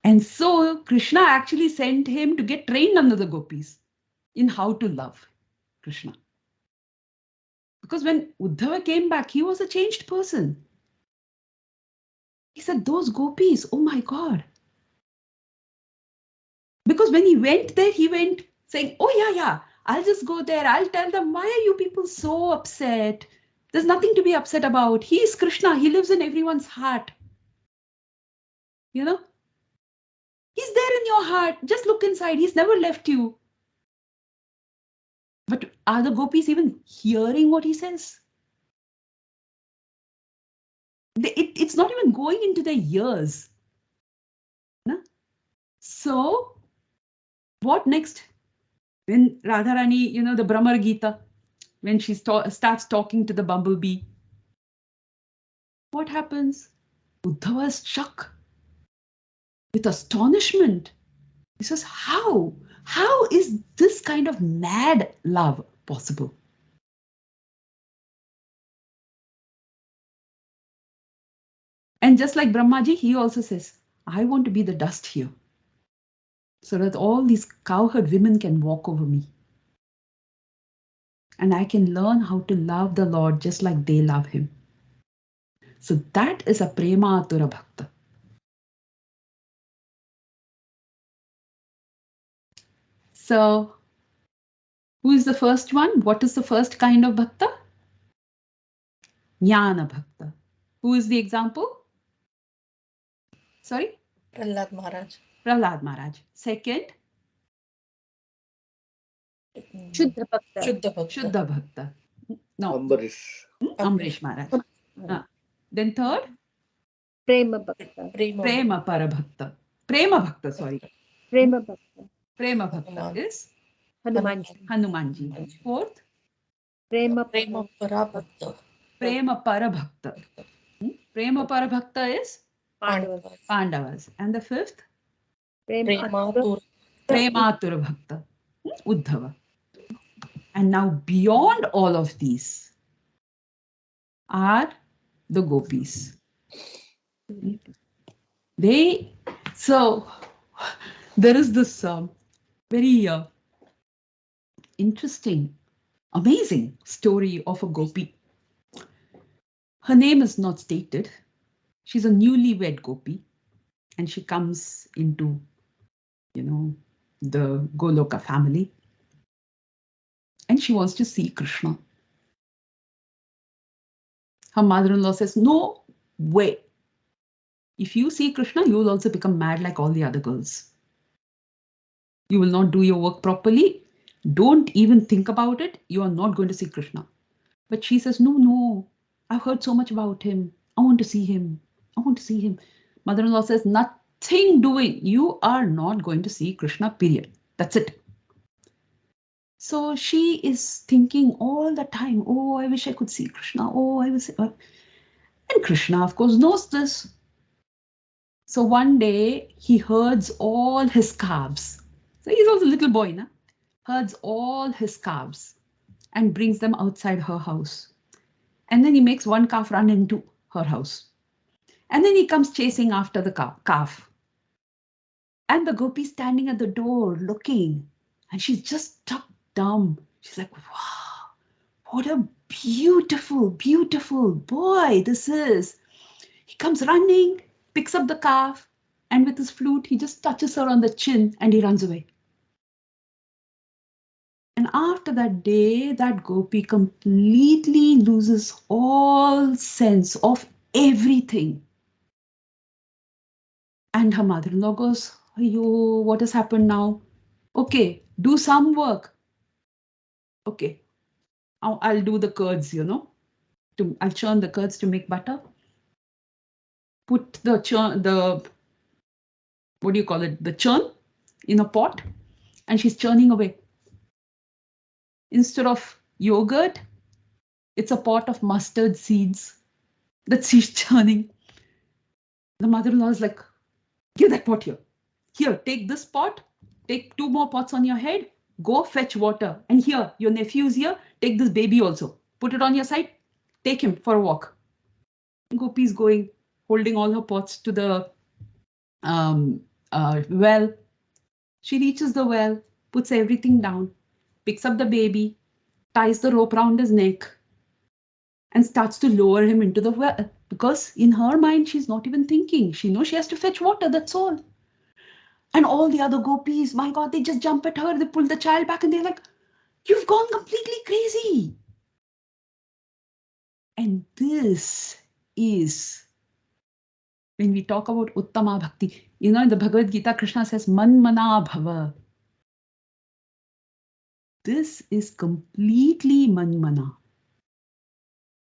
And so Krishna actually sent him to get trained under the gopis in how to love Krishna. Because when Uddhava came back, he was a changed person. He said, those gopis, oh my God. Because when he went there, he went saying, oh yeah, I'll just go there. I'll tell them, why are you people so upset? There's nothing to be upset about. He is Krishna. He lives in everyone's heart. You know? He's there in your heart. Just look inside. He's never left you. But are the gopis even hearing what he says? It's not even going into their ears. No? So, what next? When Radharani, the Brahma Gita, when she starts talking to the bumblebee, what happens? Uddhava is struck with astonishment. He says, how? How is this kind of mad love possible? And just like Brahmaji, he also says, I want to be the dust here, so that all these cowherd women can walk over me. And I can learn how to love the Lord just like they love him. So that is a Prema Atura Bhakta. So who is the first one? What is the first kind of Bhakta? Jnana Bhakta. Who is the example? Sorry? Prahlad Maharaj. Prahlad Maharaj. Second? Shuddha Bhakta. Shuddha Bhakta. Shuddha Bhakta. No. Ambarish. Amrish Maharaj. Then third? Prema Bhakta. Prema Parabhakta. Prema Bhakta, sorry. Prema Bhakta. Prema Bhakta is? Hanumanji. Fourth? Prema Parabhakta. Prema Parabhakta. Prema Parabhakta is? Pandavas. And the fifth? Prematura Bhakta. Uddhava. And now beyond all of these are the gopis. So there is this very interesting, amazing story of a gopi. Her name is not stated. She's a newlywed gopi, and she comes into, the Goloka family, and she wants to see Krishna. Her mother-in-law says, no way. If you see Krishna, you will also become mad like all the other girls. You will not do your work properly. Don't even think about it. You are not going to see Krishna. But she says, no, I've heard so much about him. I want to see him. I want to see him. Mother-in-law says, nothing doing. You are not going to see Krishna, period. That's it. So she is thinking all the time, oh, I wish I could see Krishna. Oh, I wish. And Krishna, of course, knows this. So one day he herds all his calves. So he's also a little boy, na? Herds all his calves and brings them outside her house. And then he makes one calf run into her house. And then he comes chasing after the calf. And the gopi standing at the door looking. And she's just struck dumb. She's like, wow, what a beautiful, beautiful boy this is. He comes running, picks up the calf, and with his flute, he just touches her on the chin and he runs away. And after that day, that gopi completely loses all sense of everything. And her mother-in-law goes, "Ayyo, what has happened now? Okay, do some work. Okay, I'll do the curds, you know. I'll churn the curds to make butter. Put the what do you call it? The churn in a pot, and she's churning away. Instead of yogurt, it's a pot of mustard seeds that she's churning. The mother-in-law is like, give that pot here. Here, take this pot. Take 2 more pots on your head. Go fetch water. And here, your nephew's here. Take this baby also. Put it on your side. Take him for a walk. Gopi's going, holding all her pots to the well. She reaches the well, puts everything down, picks up the baby, ties the rope around his neck, and starts to lower him into the well. Because in her mind, she's not even thinking. She knows she has to fetch water, that's all. And all the other gopis, my God, they just jump at her. They pull the child back and they're like, you've gone completely crazy. And this is when we talk about Uttama Bhakti. You know, in the Bhagavad Gita, Krishna says, Manmana Bhava. This is completely Manmana.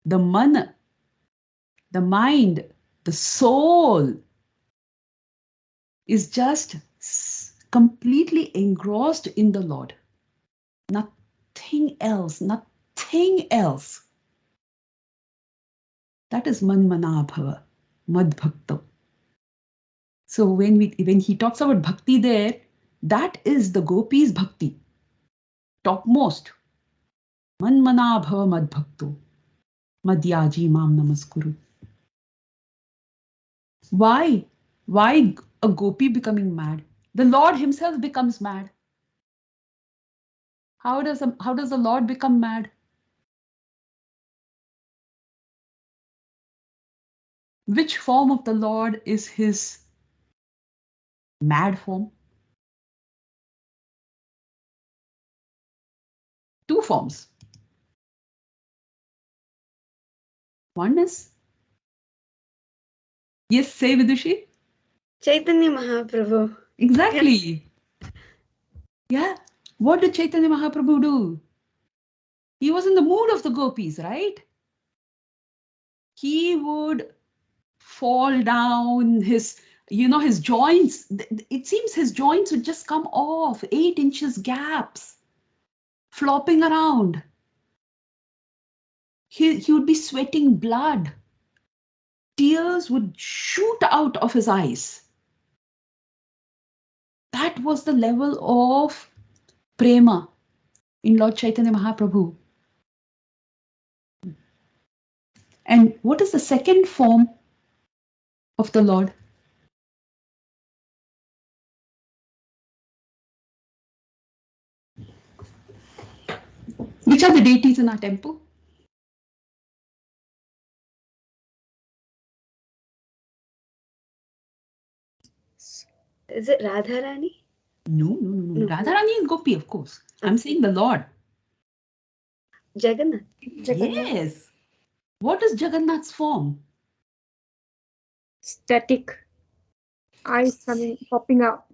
The man, the mind, the soul is just completely engrossed in the Lord. Nothing else, nothing else. That is Manmana Bhava, Mad Bhakta. So when he talks about bhakti there, that is the gopis bhakti. Topmost. Manmana Bhava Mad Bhakto. Madhyaji Mam Namaskuru. Why? Why a gopi becoming mad? The Lord himself becomes mad. How does the Lord become mad? Which form of the Lord is his mad form? 2 forms. One is, yes, say Vidushi. Chaitanya Mahaprabhu. Exactly. Yeah. What did Chaitanya Mahaprabhu do? He was in the mood of the gopis, right? He would fall down, his joints. It seems his joints would just come off, 8 inches gaps, flopping around. He would be sweating blood. Tears would shoot out of his eyes. That was the level of prema in Lord Chaitanya Mahaprabhu. And what is the second form of the Lord? Which are the deities in our temple? Is it Radharani? No. Radharani is Gopi, of course. I'm saying the Lord. Jagannath. Yes. What is Jagannath's form? Static. Eyes popping out.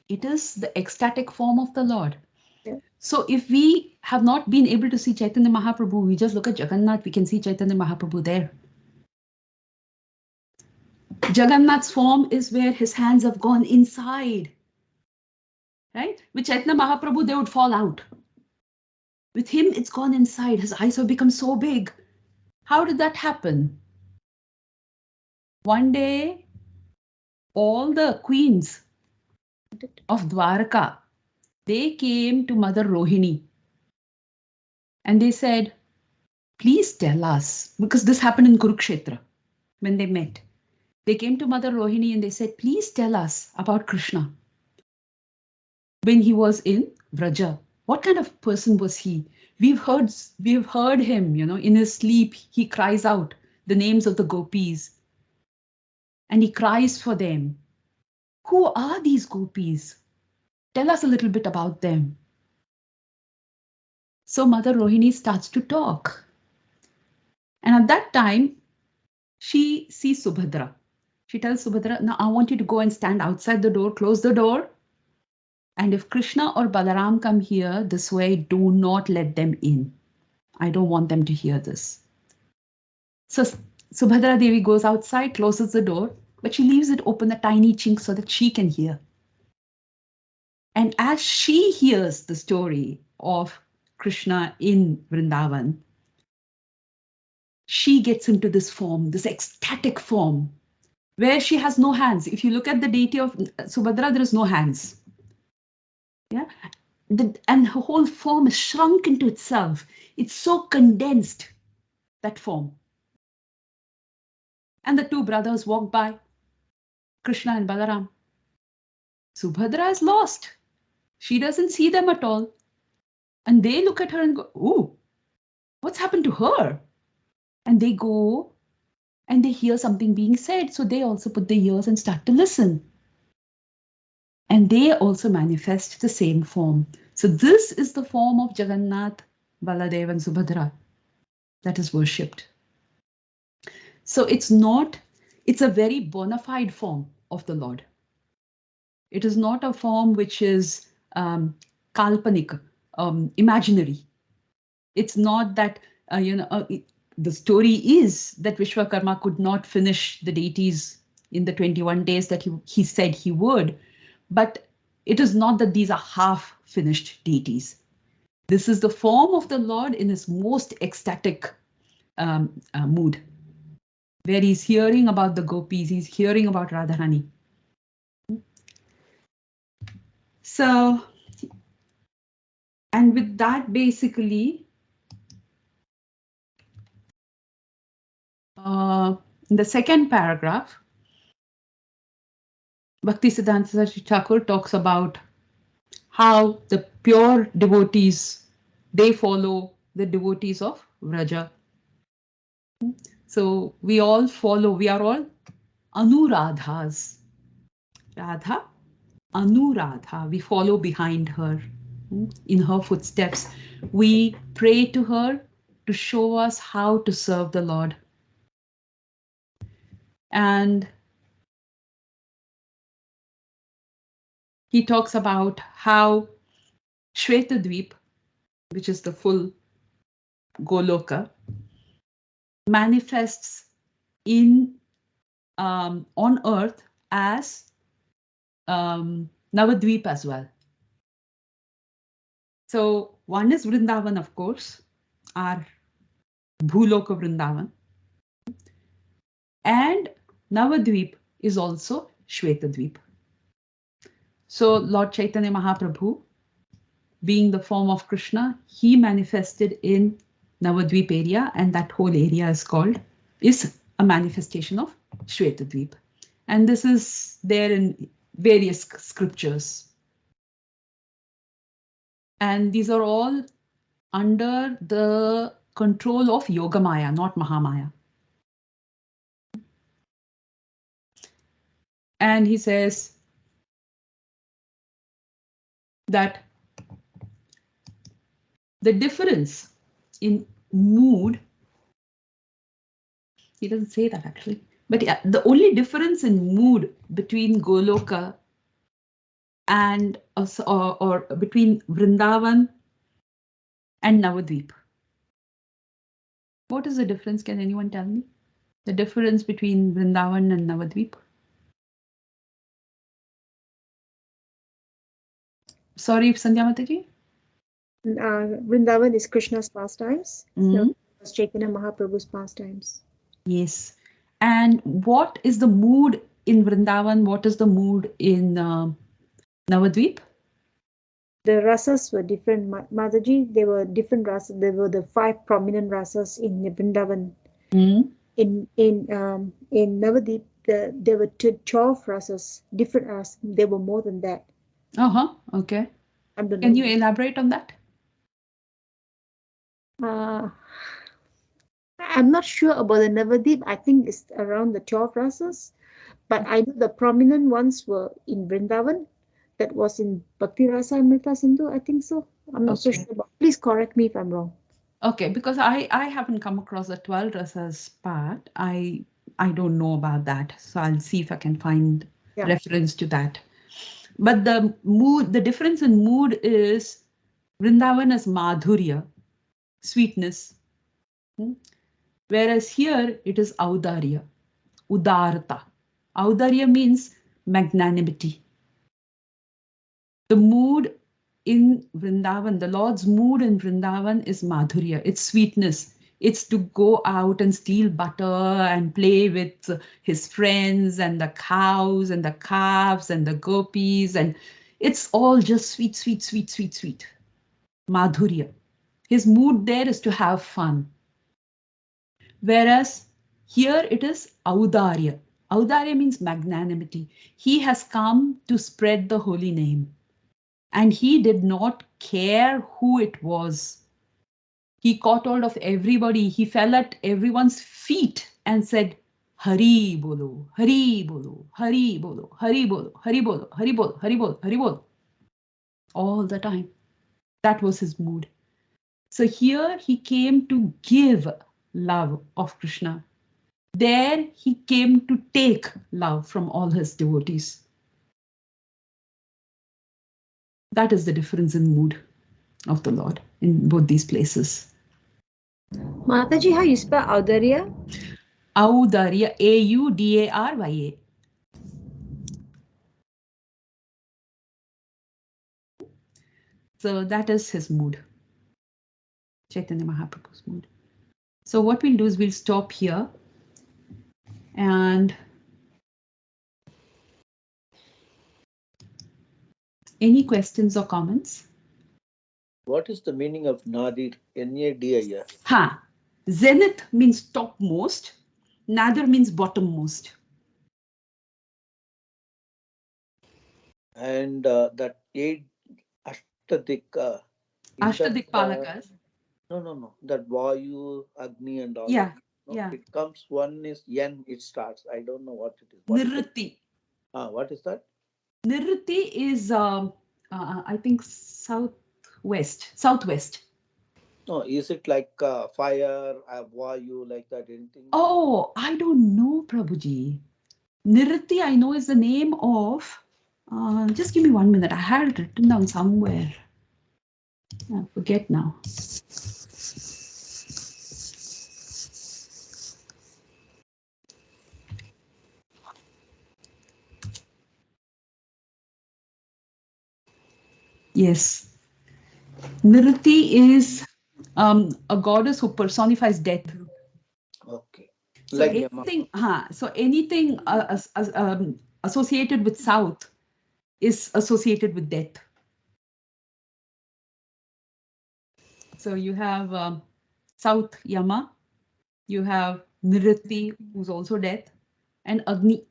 It is the ecstatic form of the Lord. Yeah. So if we have not been able to see Chaitanya Mahaprabhu, we just look at Jagannath, we can see Chaitanya Mahaprabhu there. Jagannath's form is where his hands have gone inside. Right? With Chaitanya Mahaprabhu, they would fall out. With him, it's gone inside. His eyes have become so big. How did that happen? One day, all the queens of Dwarka, they came to Mother Rohini and they said, please tell us, because this happened in Kurukshetra when they met. They came to Mother Rohini and they said, please tell us about Krishna. When he was in Vraja, what kind of person was he? We've heard him, in his sleep, he cries out the names of the gopis and he cries for them. Who are these gopis? Tell us a little bit about them. So Mother Rohini starts to talk. And at that time, she sees Subhadra. She tells Subhadra, now I want you to go and stand outside the door, close the door. And if Krishna or Balaram come here this way, do not let them in. I don't want them to hear this. So Subhadra Devi goes outside, closes the door, but she leaves it open a tiny chink so that she can hear. And as she hears the story of Krishna in Vrindavan, she gets into this form, this ecstatic form, where she has no hands. If you look at the deity of Subhadra, there is no hands. Yeah, and her whole form is shrunk into itself. It's so condensed, that form. And the two brothers walk by, Krishna and Balaram. Subhadra is lost. She doesn't see them at all. And they look at her and go, ooh, what's happened to her? And they go and they hear something being said. So they also put their ears and start to listen. And they also manifest the same form. So this is the form of Jagannath, Baladev and Subhadra that is worshipped. So it's a very bona fide form of the Lord. It is not a form which is kalpanik, imaginary. It's not that, the story is that Vishwakarma could not finish the deities in the 21 days that he said he would, but it is not that these are half-finished deities. This is the form of the Lord in his most ecstatic mood, where he's hearing about the gopis, he's hearing about Radharani. So, and with that, basically, in the second paragraph, Bhaktisiddhanta Saraswati Thakur talks about how the pure devotees, they follow the devotees of Vraja. So we all follow, we are all Anuradhas. Radha, Anuradha, we follow behind her, in her footsteps. We pray to her to show us how to serve the Lord. And he talks about how Shvetadvip, which is the full Goloka, manifests on earth as Navadvip as well. So one is Vrindavan, of course, our Bhuloka Vrindavan. And Navadvip is also Shvetadvip. So Lord Chaitanya Mahaprabhu, being the form of Krishna, he manifested in Navadvip area, and that whole area is a manifestation of Shvetadvip. And this is there in various scriptures. And these are all under the control of Yogamaya, not Mahamaya. And he says that the difference in mood, he doesn't say that actually, but yeah, the only difference in mood between Goloka and or between Vrindavan and Navadvip. What is the difference? Can anyone tell me? The difference between Vrindavan and Navadvip. Sorry, Sandhya Mataji. Vrindavan is Krishna's pastimes. Was Chaitanya Mahaprabhu's pastimes. Yes. And what is the mood in Vrindavan? What is the mood in Navadvip? The rasas were different, Mataji. They were different rasas. There were the 5 prominent rasas in Vrindavan. In Navadvip, there were 12 rasas, different rasas. There were more than that. Okay. Can you elaborate on that? I'm not sure about the Navadvip. I think it's around the 12 rasas. But I know the prominent ones were in Vrindavan. That was in Bhakti Rasa Amrita Sindhu, I think so. I'm not so sure. But please correct me if I'm wrong. Okay, because I haven't come across the 12 rasas part. I don't know about that. So I'll see if I can find reference to that. But the mood, the difference in mood is Vrindavan is Madhurya, sweetness. Whereas here it is Audarya, Udarta. Audarya means magnanimity. The mood in Vrindavan, the Lord's mood in Vrindavan is Madhurya, it's sweetness. It's to go out and steal butter and play with his friends and the cows and the calves and the gopis. And it's all just sweet, sweet, sweet, sweet, sweet. Madhurya. His mood there is to have fun. Whereas here it is Audarya. Audarya means magnanimity. He has come to spread the holy name. And he did not care who it was. He caught hold of everybody. He fell at everyone's feet and said, Hari bolo, Hari bolo, Hari bolo, Hari bolo, Hari bolo, Hari bolo, Hari bolo, Hari bolo. All the time. That was his mood. So here he came to give love of Krishna. There he came to take love from all his devotees. That is the difference in mood of the Lord in both these places. Mataji, how you spell Audarya? Audarya, Audarya. So that is his mood. Chaitanya Mahaprabhu's mood. So what we'll do is we'll stop here. And any questions or comments? What is the meaning of Nadir? Nadir. Zenith means topmost. Nadir means bottommost. And that 8 Ashtadik. Ashtadik Palakas. No. That Vayu, Agni and all. Yeah. No, yeah. It comes, one is Yen, it starts. I don't know what it is. Nirriti. What is that? Nirriti is, I think, southwest. No, is it like fire, Vayu, like that, anything? Oh, I don't know, Prabhuji. Nirriti, I know, is the name of, just give me 1 minute. I had it written down somewhere. I forget now. Yes. Nirriti is a goddess who personifies death. Okay. So like anything, associated with south is associated with death. So you have South Yama, you have Nirriti, who's also death, and Agni,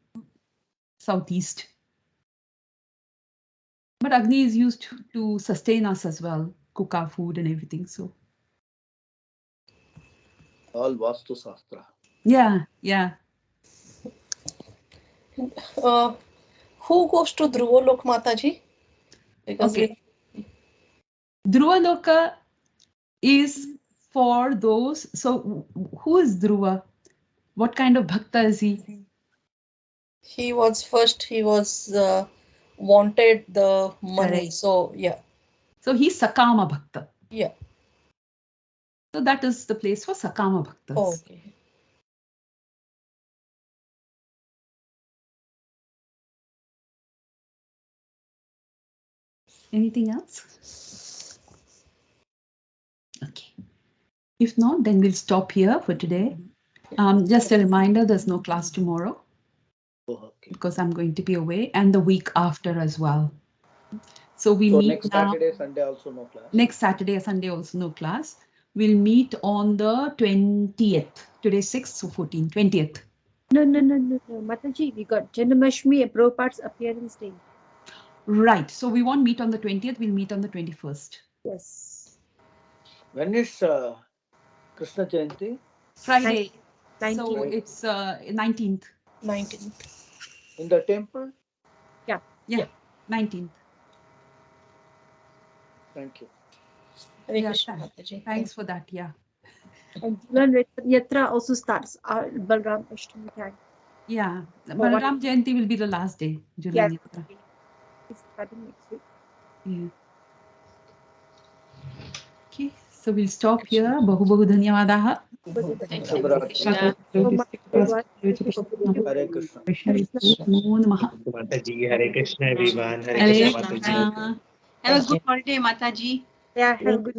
southeast. But Agni is used to sustain us as well, cook our food and everything. So all Vastu Shastra. Yeah. Who goes to Dhruvalok, Mataji? Because Dhruvaloka is for those. So who is Dhruva? What kind of bhakta is he? He was wanted the money. Correct. So yeah. So he's Sakama Bhakta. Yeah. So that is the place for Sakama Bhaktas. Okay. Anything else? Okay. If not, then we'll stop here for today. Just a reminder, there's no class tomorrow. Okay. Because I'm going to be away, and the week after as well. So we meet next now. Saturday, Sunday also no class. Next Saturday, Sunday also no class. We'll meet on the 20th. Today's 6th, so 14th, 20th. No. Mataji, we got Janamashmi and Prabhupada's appearance day. Right. So we won't meet on the 20th. We'll meet on the 21st. Yes. When is Krishna Jayanti? Friday. 19th. So it's 19th. 19th. In the temple? Yeah. 19th. Thank you. Hare Krishna, Mataji. Thanks for that. Yeah. And Yatra also starts Balram Ashtami time. Yeah. Balaram Jayanti will be the last day. Yes. Yatra. It's starting next week. Yeah. Okay. So we'll stop here. Bahu dhanyawadaha. Hare Krishna. Mataji, Hare Krishna everyone. Hare Krishna Mataji. Have a good holiday, Mataji. Yeah, have a good